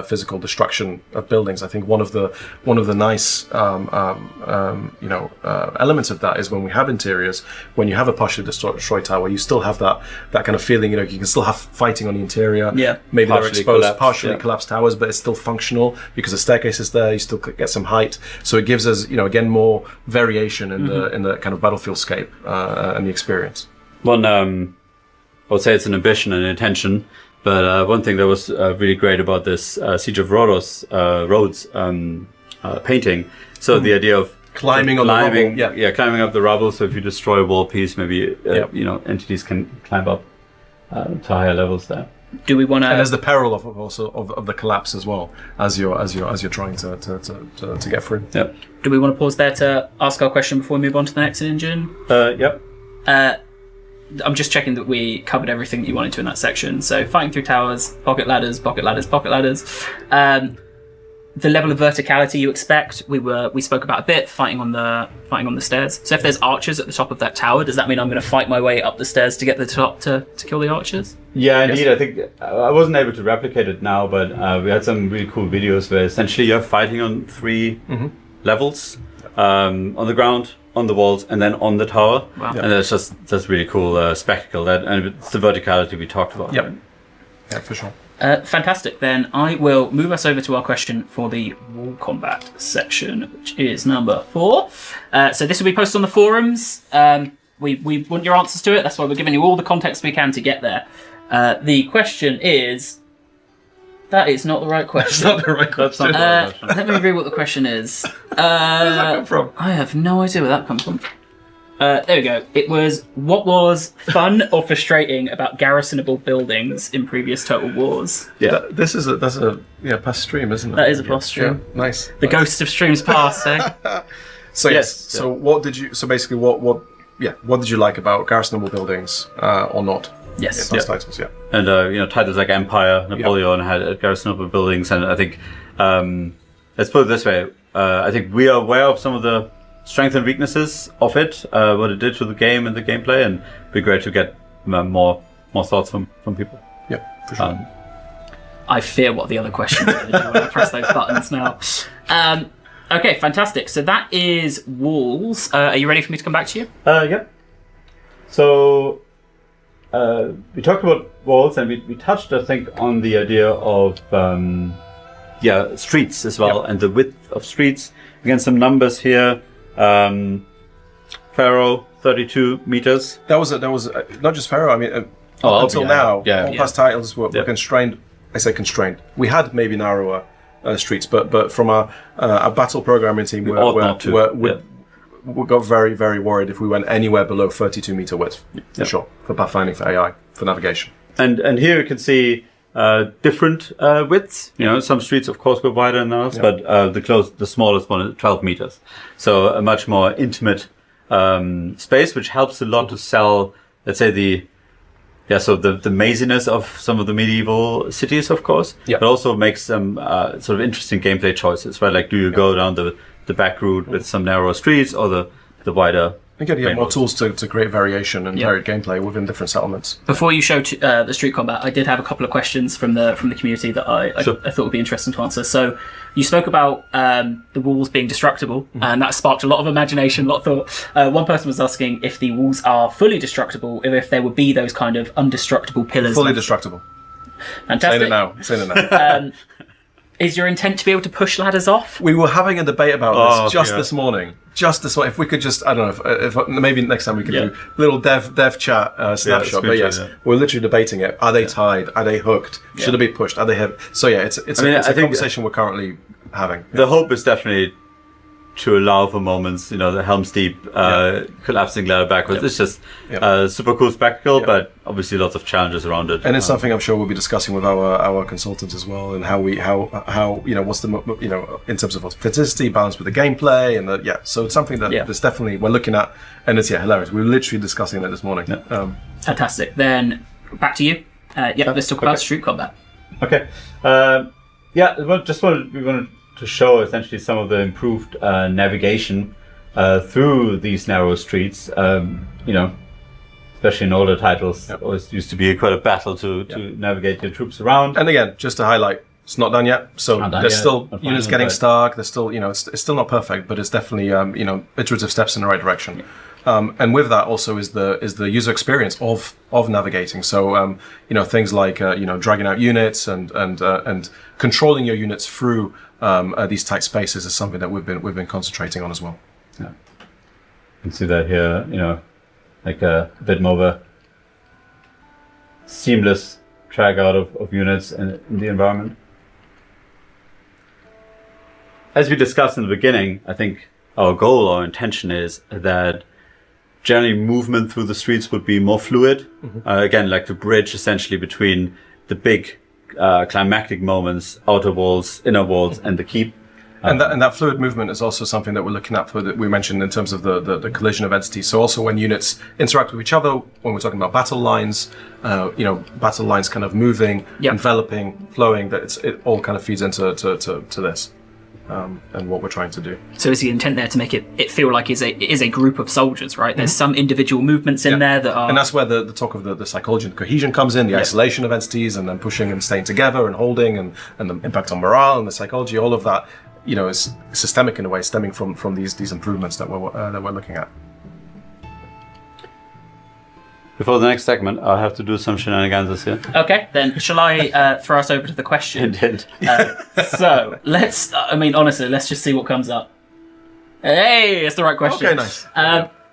physical destruction of buildings. I think one of the nice elements of that is when we have interiors, when you have a partially destroyed tower, you still have that kind of feeling. You can still have fighting on the interior.
Yeah,
maybe they're exposed, partially collapsed towers, but it's still functional because the staircase is there. You still get some height, so it gives us again more variation in the kind of battlefield scape and the experience.
One, I would say it's an ambition and intention, but one thing that was really great about this Siege of Rhodes painting. So the idea of
climbing up
the rubble. So if you destroy a wall piece, maybe entities can climb up to higher levels there.
Do we want to?
And there's the peril of the collapse as well as you're trying to get through.
Yep.
Do we want to pause there to ask our question before we move on to the next engine?
Yep.
I'm just checking that we covered everything that you wanted to in that section. So fighting through towers, pocket ladders. The level of verticality you expect, we spoke about a bit, fighting on the stairs. So if there's archers at the top of that tower, does that mean I'm going to fight my way up the stairs to get to the top to kill the archers?
Yeah, indeed. Yes. I think I wasn't able to replicate it now, but we had some really cool videos where essentially you're fighting on 3 levels. on the ground, on the walls, and then on the tower.
Wow.
And that's just really cool spectacle. And it's the verticality we talked about.
Yep.
Right?
Yeah, for sure.
Fantastic. Then I will move us over to our question for the wall combat section, which is number 4. So this will be posted on the forums. We want your answers to it. That's why we're giving you all the context we can to get there. The question is... That is not the right question.
That's not the right question.
Let me read what the question is.
Where does that come from?
I have no idea where that comes from. There we go. It was, what was fun or frustrating about garrisonable buildings in previous Total Wars?
Yeah.
That's a past stream, isn't it?
That is a past stream.
Yeah, nice.
The ghosts of streams past, eh?
So
Yes.
So what did you? So basically, what did you like about garrisonable buildings or not?
Yes.
Those titles, yeah.
And titles like Empire, Napoleon had garrisonable buildings, and I think let's put it this way: I think we are aware of some of the strengths and weaknesses of it, what it did to the game and the gameplay, and it'd be great to get more thoughts from people.
Yeah, for sure.
I fear what the other questions are going to do when I press those buttons now. Okay, fantastic. So that is walls. Are you ready for me to come back to you?
Yeah. So we talked about walls, and we touched, I think, on the idea of streets as well, and the width of streets. Again, some numbers here. Pharaoh, 32 meters.
That was not just Pharaoh. I mean, until now, all past titles were constrained. I say constrained. We had maybe narrower streets, but from our battle programming team, we got very, very worried if we went anywhere below 32 meter width, for sure, for pathfinding, for AI, for navigation.
And here you can see different widths. Some streets, of course, were wider than others, but the smallest one is 12 meters. So a much more intimate space, which helps a lot to sell, let's say, the maziness of some of the medieval cities, of course, but also makes some sort of interesting gameplay choices, right? Like, do you go down the back route with some narrow streets, or the wider?
Again, you get more tools to create variation and varied gameplay within different settlements.
Before you show the street combat, I did have a couple of questions from the community that I thought would be interesting to answer. So you spoke about the walls being destructible, and that sparked a lot of imagination, a lot of thought. One person was asking if the walls are fully destructible, or if there would be those kind of undestructible pillars.
Fully destructible.
Fantastic.
Saying it now.
Is your intent to be able to push ladders off?
We were having a debate about this this morning. If we could just, I don't know, if maybe next time we could do a little dev chat snapshot. But yes, we're literally debating it. Are they tied? Are they hooked? Should they be pushed? Are they heavy? So yeah, it's a conversation we're currently having.
The hope is definitely to allow for moments, the Helm's Deep collapsing ladder backwards. It's just a super cool spectacle, but obviously lots of challenges around it.
And it's something I'm sure we'll be discussing with our consultants as well, and how what's the in terms of authenticity, balance with the gameplay, and so it's something that there's definitely we're looking at, and it's hilarious. We were literally discussing that this morning.
Fantastic. Then back to you. Let's talk about street combat.
Okay. We wanted to show essentially some of the improved navigation through these narrow streets. Especially in older titles, it always used to be quite a battle to navigate your troops around.
And again, just to highlight, it's not done yet. So there's still units getting stuck. There's still, it's still not perfect, but it's definitely, iterative steps in the right direction. Yeah. And with that also is the user experience of navigating. So things like dragging out units and controlling your units through these tight spaces is something that we've been concentrating on as well.
Yeah, you can see that here. Like a bit more of a seamless drag out of units in the environment. As we discussed in the beginning, I think our goal, our intention is that generally movement through the streets would be more fluid. Again, like to bridge essentially between the big climactic moments, outer walls, inner walls, and the keep.
And that fluid movement is also something that we're looking at for we mentioned in terms of the collision of entities. So also when units interact with each other, when we're talking about battle lines, battle lines kind of moving, enveloping, flowing, that it all kind of feeds into to this. And what we're trying to do.
So is the intent there to make it feel like it is a group of soldiers, right? There's some individual movements in there that are...
And that's where the talk of the psychology and cohesion comes in, the isolation of entities, and then pushing and staying together and holding, and the impact on morale and the psychology, all of that is systemic in a way, stemming from these improvements that we're looking at.
Before the next segment, I'll have to do some shenanigans here.
Okay, then shall I throw us over to the question?
Indeed.
So honestly, let's just see what comes up. Hey, it's the right question.
Okay, nice.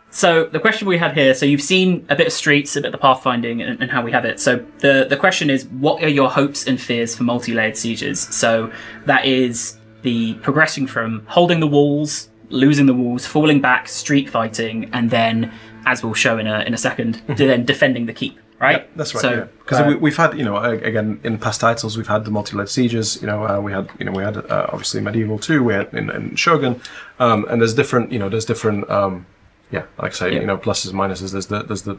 So the question we had here, so you've seen a bit of streets, a bit of the pathfinding and how we have it. So the question is, what are your hopes and fears for multi-layered sieges? So that is the progressing from holding the walls, losing the walls, falling back, street fighting, and then, as we'll show in a second, then defending the keep. Right?
Yeah, that's right.
So,
because we've had, again, in past titles, we've had the multi-layered sieges. We had obviously Medieval 2. We had in Shogun, and there's different, like I say, pluses, minuses.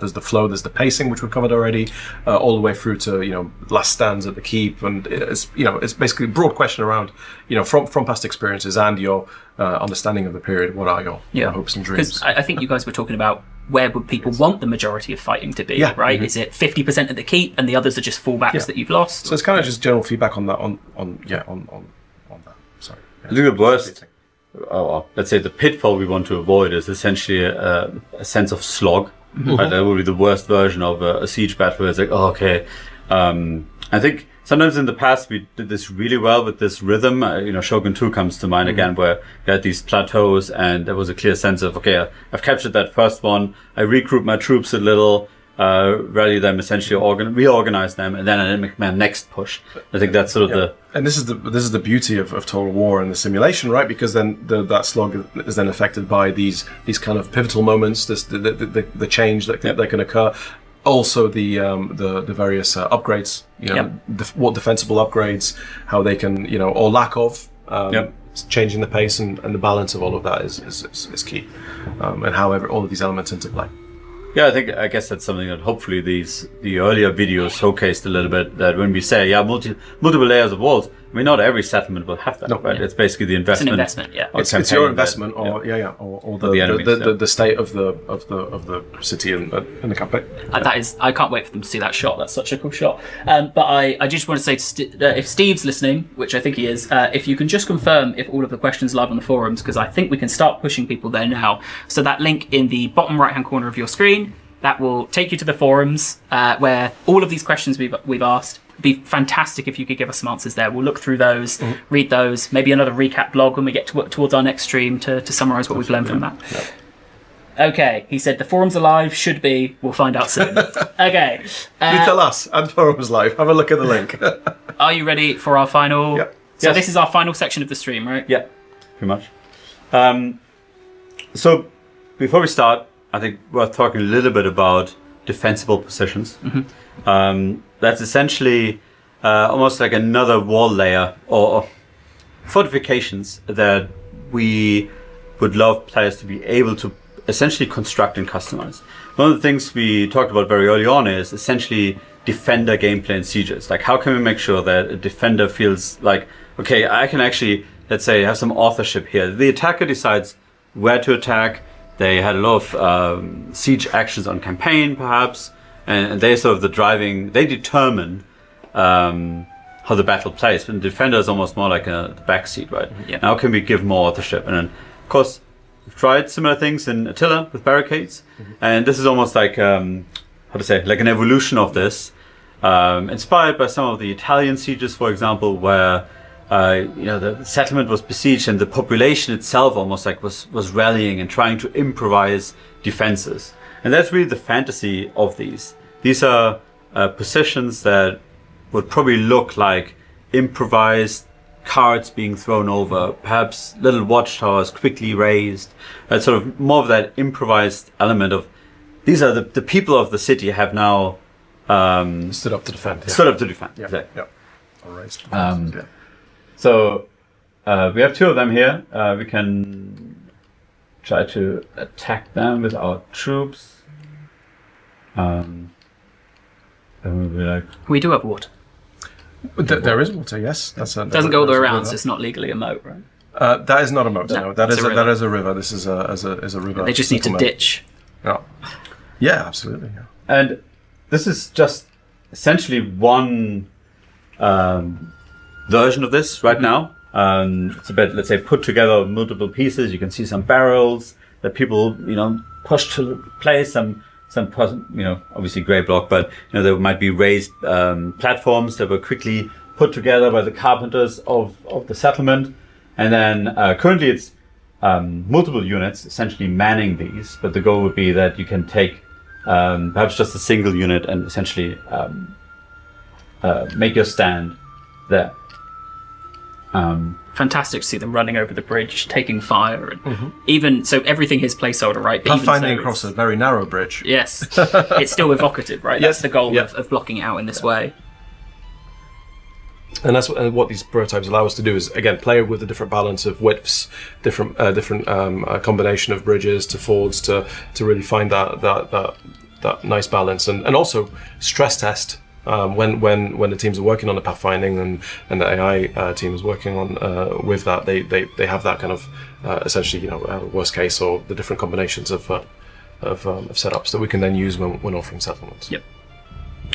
There's the flow, there's the pacing, which we've covered already, all the way through to last stands at the keep, and it's basically a broad question around from past experiences and your understanding of the period. What are your hopes and dreams?
Because I think you guys were talking about where would people want the majority of fighting to be, right? Mm-hmm. Is it 50% at the keep, and the others are just fallbacks that you've lost?
So it's kind of just general feedback on that. On that. Sorry.
I think the worst. Let's say the pitfall we want to avoid is essentially a sense of slog. Mm-hmm. Right? That would be the worst version of a siege battle. Where it's like, I think sometimes in the past we did this really well with this rhythm. Shogun 2 comes to mind again, where you had these plateaus, and there was a clear sense of, I've captured that first one. I regroup my troops a little, rally them, essentially reorganize them, and then I make my next push. I think that's sort of
And this is the beauty of Total War and the simulation, right? Because then that slog is then affected by these kind of pivotal moments, the change that can occur. Also the various upgrades, what defensible upgrades, how they can, or lack of, changing the pace and the balance of all of that is key, and how all of these elements interplay.
Yeah, I guess that's something that hopefully the earlier videos showcased a little bit, that when we say multiple layers of walls, not every settlement will have that, right? It's basically the investment.
It's an investment,
It's your investment, or the state of the city and the campaign.
I can't wait for them to see that shot. That's such a cool shot. But I just want to say, if Steve's listening, which I think he is, if you can just confirm if all of the questions are live on the forums, because I think we can start pushing people there now. So that link in the bottom right-hand corner of your screen, that will take you to the forums where all of these questions we've asked. It'd be fantastic if you could give us some answers there. We'll look through those, read those, maybe another recap blog when we get towards our next stream to summarise what we've learned from that. Yeah. Okay, he said the forums are live, should be, we'll find out soon. Okay.
You tell us, and forums live. Have a look at the link.
Are you ready for our final?
Yeah.
So this is our final section of the stream, right?
Yeah, pretty much. So before we start, I think worth talking a little bit about defensible positions. Mm-hmm. That's essentially almost like another wall layer or fortifications that we would love players to be able to essentially construct and customize. One of the things we talked about very early on is essentially defender gameplay and sieges. Like, how can we make sure that a defender feels like, okay, I can actually, let's say, have some authorship here. The attacker decides where to attack. They had a lot of siege actions on campaign, perhaps. And they sort of they determine how the battle plays. But the defender is almost more like the backseat, right?
Yeah.
Now can we give more authorship? And then, of course, we've tried similar things in Attila with barricades. Mm-hmm. And this is almost like, like an evolution of this, inspired by some of the Italian sieges, for example, where the settlement was besieged and the population itself almost like was rallying and trying to improvise defenses. And that's really the fantasy of these. These are positions that would probably look like improvised cards being thrown over, perhaps little watchtowers quickly raised. Sort of more of that improvised element of, these are the people of the city have now
stood up to defend. Yeah.
Stood up to defend.
Yeah.
Exactly.
Or raised.
So we have two of them here. We can try to attack them with our troops. Then we'll be like,
we do have water.
There is water, yes.
Doesn't go all the way around, so it's not legally a moat, right?
That is not a moat. No, that is a river. This is a river.
They just need to ditch.
Yeah, absolutely. Yeah.
And this is just essentially one version of this right now. it's a bit, let's say, put together of multiple pieces. You can see some barrels that people, push to place, some obviously grey block, but there might be raised platforms that were quickly put together by the carpenters of the settlement. And then currently it's multiple units essentially manning these, but the goal would be that you can take perhaps just a single unit and essentially make your stand there.
Fantastic to see them running over the bridge, taking fire, and even so, everything is placeholder, right? But
Pathfinding across a very narrow bridge.
Yes, it's still evocative, right?
Yes.
That's the goal of blocking it out in this way.
And that's what these prototypes allow us to do is, again, play with the different balance of widths, different combination of bridges to fords to really find that nice balance, and also stress test when the teams are working on the pathfinding and the AI team is working on with that. They have that kind of essentially worst case or the different combinations of setups that we can then use when offering settlements.
Yep.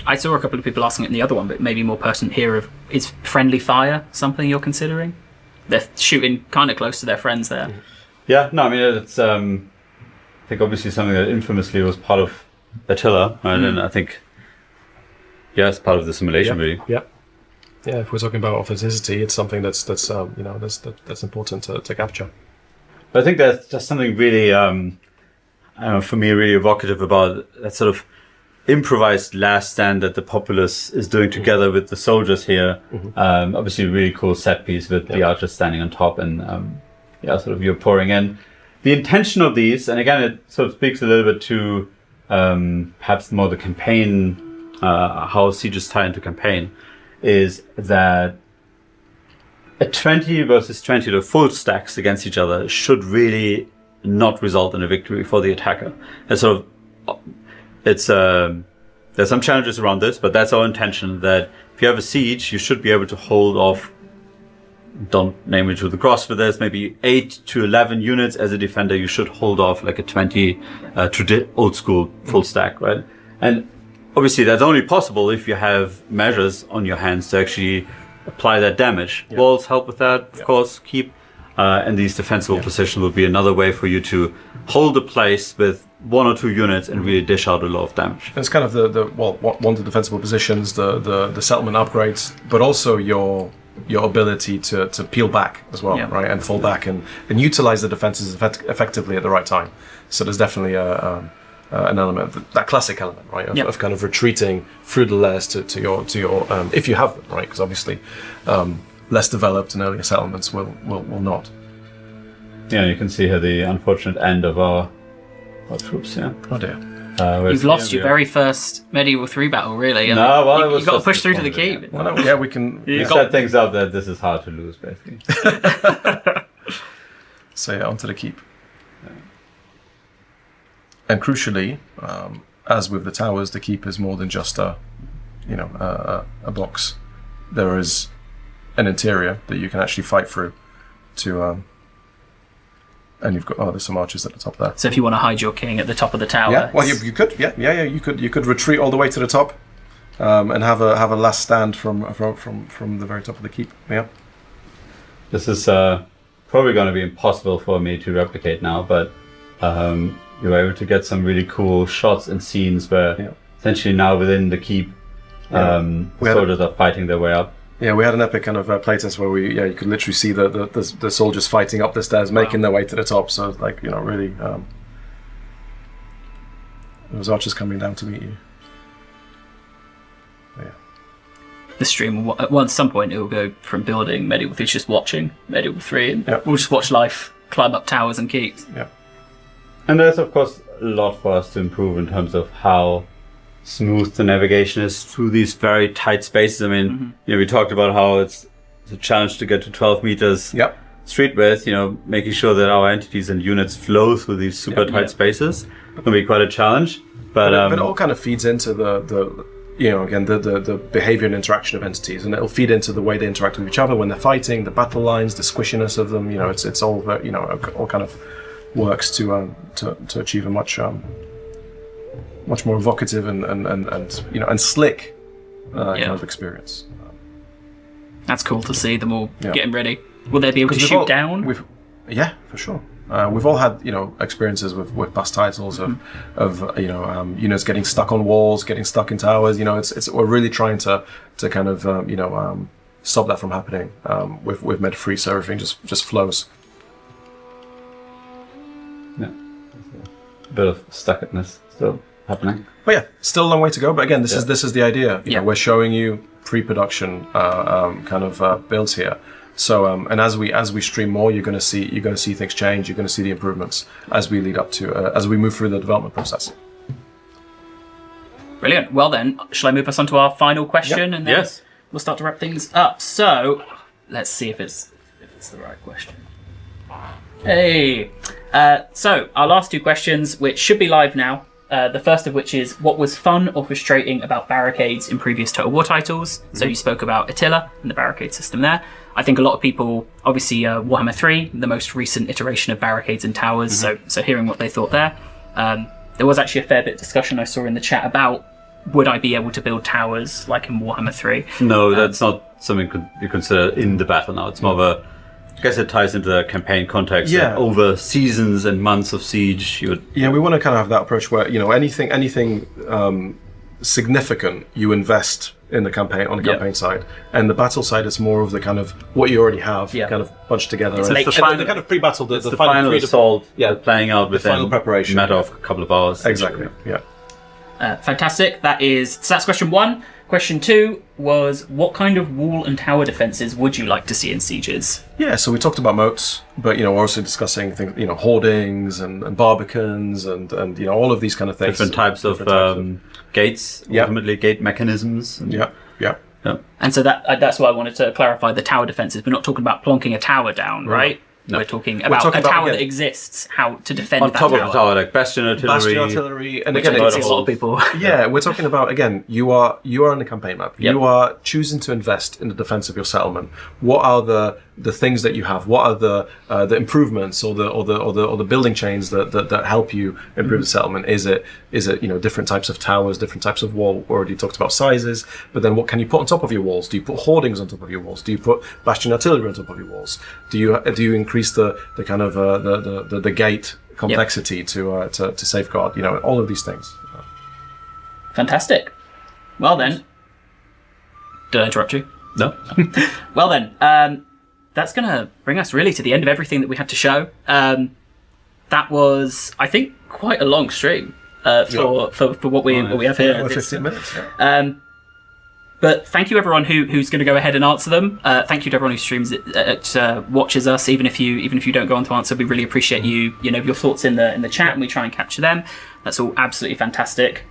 I saw a couple of people asking it in the other one, but maybe more pertinent here is friendly fire something you're considering? They're shooting kind of close to their friends there.
Yeah, no, I mean, it's, I think obviously something that infamously was part of Attila, right? And I think, it's part of the simulation, really.
Yeah. Yeah, if we're talking about authenticity, it's something that's important to capture.
But I think there's just something really, for me, really evocative about that sort of improvised last stand that the populace is doing together with the soldiers here. Obviously a really cool set piece with the archers standing on top and sort of you're pouring in. The intention of these, and again it sort of speaks a little bit to perhaps more the campaign, how sieges tie into campaign, is that a 20 versus 20 to full stacks against each other should really not result in a victory for the attacker. And sort of there's some challenges around this, but that's our intention, that if you have a siege, you should be able to hold off, don't name it to the cross, but there's maybe 8 to 11 units as a defender, you should hold off like a 20 old school full stack, right? And obviously that's only possible if you have measures on your hands to actually apply that damage. Walls help with that, of course, and these defensible positions will be another way for you to hold a place with 1 or 2 units and really dish out a lot of damage.
It's kind of one of the defensible positions, the settlement upgrades, but also your ability to peel back as well, right, and fall back and utilize the defenses effectively at the right time. So there's definitely an element, that classic element, right, of kind of retreating through the layers to your if you have them, right, because obviously less developed and earlier settlements will not.
Yeah, you can see here the unfortunate end of our troops. Yeah.
Oh dear.
You've lost your very first Medieval 3 battle, really.
No, well,
you've got to push through to the keep.
Well, we can.
You set things up that this is hard to lose, basically.
So onto the keep. And crucially, as with the towers, the keep is more than just a box. There is an interior that you can actually fight through to. And you've got there's some archers at the top there.
So if you want to hide your king at the top of the tower,
well, you could, you could retreat all the way to the top, and have a last stand from the very top of the keep. Yeah.
This is probably going to be impossible for me to replicate now, but you were able to get some really cool shots and scenes where essentially now within the keep, the soldiers are fighting their way up.
Yeah, we had an epic kind of playtest where you could literally see the soldiers fighting up the stairs, making their way to the top. So really, there was archers coming down to meet you. Yeah.
The stream at some point it will go from building Medieval 3 to just watching Medieval 3, and we'll just watch life climb up towers and keeps.
Yeah.
And there's of course a lot for us to improve in terms of how smooth the navigation is through these very tight spaces. I mean, we talked about how it's a challenge to get to 12 meters street width, making sure that our entities and units flow through these super tight spaces. It can be quite a challenge. But
it all kind of feeds into the behavior and interaction of entities, and it'll feed into the way they interact with each other when they're fighting, the battle lines, the squishiness of them. It's all all kind of works to achieve a much more evocative and slick kind of experience.
That's cool to see them all getting ready. Will they be able to shoot down?
Yeah, for sure. We've all had, experiences with past titles of units getting stuck on walls, getting stuck in towers. We're really trying to kind of stop that from happening with meta-free, so everything just flows.
Yeah, a bit of stuckedness still happening.
But yeah, still a long way to go. But again, this is the idea. We're showing you pre-production kind of builds here. So and as we stream more, you're going to see things change. You're going to see the improvements as we lead up to as we move through the development process.
Brilliant. Well then, shall I move us on to our final question, and then we'll start to wrap things up. So let's see if it's the right question. Hey. So our last two questions, which should be live now. The first of which is, what was fun or frustrating about barricades in previous Total War titles? Mm-hmm. So you spoke about Attila and the barricade system there. I think a lot of people, obviously Warhammer 3, the most recent iteration of barricades and towers, so hearing what they thought there. There was actually a fair bit of discussion I saw in the chat about, would I be able to build towers like in Warhammer 3?
No, that's not something you consider in the battle now. It's more of a... I guess it ties into the campaign context.
Yeah.
Over seasons and months of siege, you would...
Yeah, we want to kind of have that approach where, anything significant you invest in the campaign, on the campaign side. And the battle side is more of the kind of what you already have kind of bunched together.
It's
the kind of pre-battle, the
final assault playing out within
final preparation.
A matter of a couple of hours.
Exactly, yeah.
Fantastic. That's question 1. Question 2 was, what kind of wall and tower defenses would you like to see in sieges?
Yeah, so we talked about moats, but we're also discussing things, hoardings and barbicans and all of these kind of things.
Different types of gates, ultimately gate mechanisms.
Yeah.
And so that's why I wanted to clarify the tower defenses. We're not talking about plonking a tower down, right?
No.
We're talking about a tower that exists, how to defend
on
that
top
tower.
of the tower, like bastion artillery,
and
again, it's a lot of people.
Yeah, we're talking about, again, you are on the campaign map.
Yep.
You are choosing to invest in the defense of your settlement. What are the things that you have? What are the improvements or the building chains that help you improve the settlement? Is it different types of towers, different types of wall? We already talked about sizes, but then what can you put on top of your walls? Do you put hoardings on top of your walls? Do you put bastion artillery on top of your walls? Do you increase the kind of the gate complexity to safeguard? All of these things.
Fantastic. Well then, did I interrupt you?
No.
Well then, that's going to bring us really to the end of everything that we had to show. That was, I think, quite a long stream for what we have here.
15 minutes. Yeah.
But thank you everyone who's going to go ahead and answer them. Thank you to everyone who streams it, watches us, even if you don't go on to answer. We really appreciate your thoughts in the chat, and we try and capture them. That's all absolutely fantastic.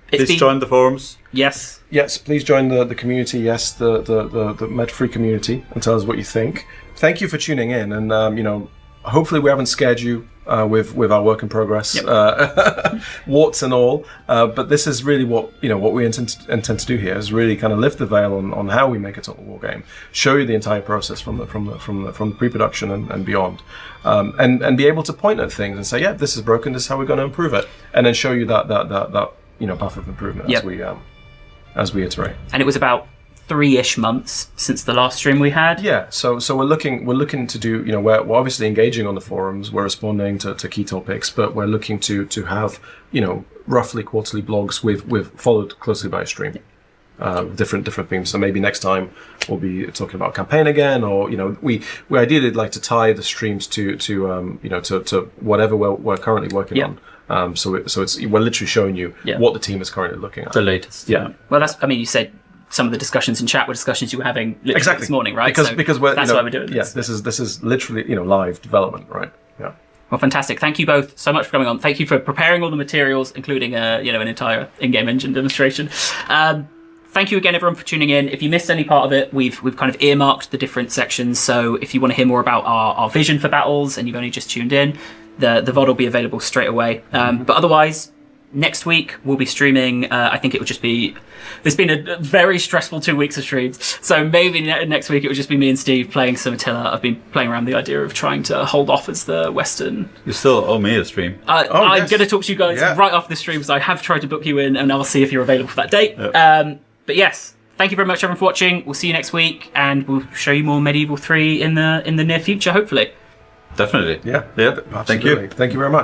Please join the forums.
Yes,
please join the community. Yes, the Med-Free community, and tell us what you think. Thank you for tuning in, and hopefully we haven't scared you with our work in progress, warts and all. But this is really what we intend to do here is really kind of lift the veil on how we make a Total War game, show you the entire process from the pre-production and beyond, and be able to point at things and say, yeah, this is broken. This is how we're going to improve it, and then show you that path of improvement as we iterate. And
it was about 3-ish months since the last stream we had.
Yeah, so we're looking to do, we're obviously engaging on the forums, we're responding to key topics, but we're looking to have, roughly quarterly blogs with followed closely by a stream. Different themes. So maybe next time we'll be talking about campaign again, or we ideally like to tie the streams to whatever we're currently working on. So we're literally showing you what the team is currently looking at.
The latest.
Yeah.
Well, you said some of the discussions in chat were discussions you were having literally this morning, right?
Because that's
why we're doing this.
Yeah, this is literally live development, right? Yeah.
Well, fantastic. Thank you both so much for coming on. Thank you for preparing all the materials, including an entire in-game engine demonstration. Thank you again, everyone, for tuning in. If you missed any part of it, we've kind of earmarked the different sections. So if you want to hear more about our vision for battles and you've only just tuned in, the VOD will be available straight away. But otherwise, next week we'll be streaming. I think it will just be... There's been a very stressful 2 weeks of streams. So maybe next week it will just be me and Steve playing some Attila. I've been playing around the idea of trying to hold off as the Western...
You still owe me a stream.
I'm going to talk to you guys right after the stream, because I have tried to book you in, and I'll see if you're available for that date.
Yep.
But yes, thank you very much, everyone, for watching. We'll see you next week, and we'll show you more Medieval 3 in the near future, hopefully.
Definitely.
Yeah.
Thank you.
Thank you very much.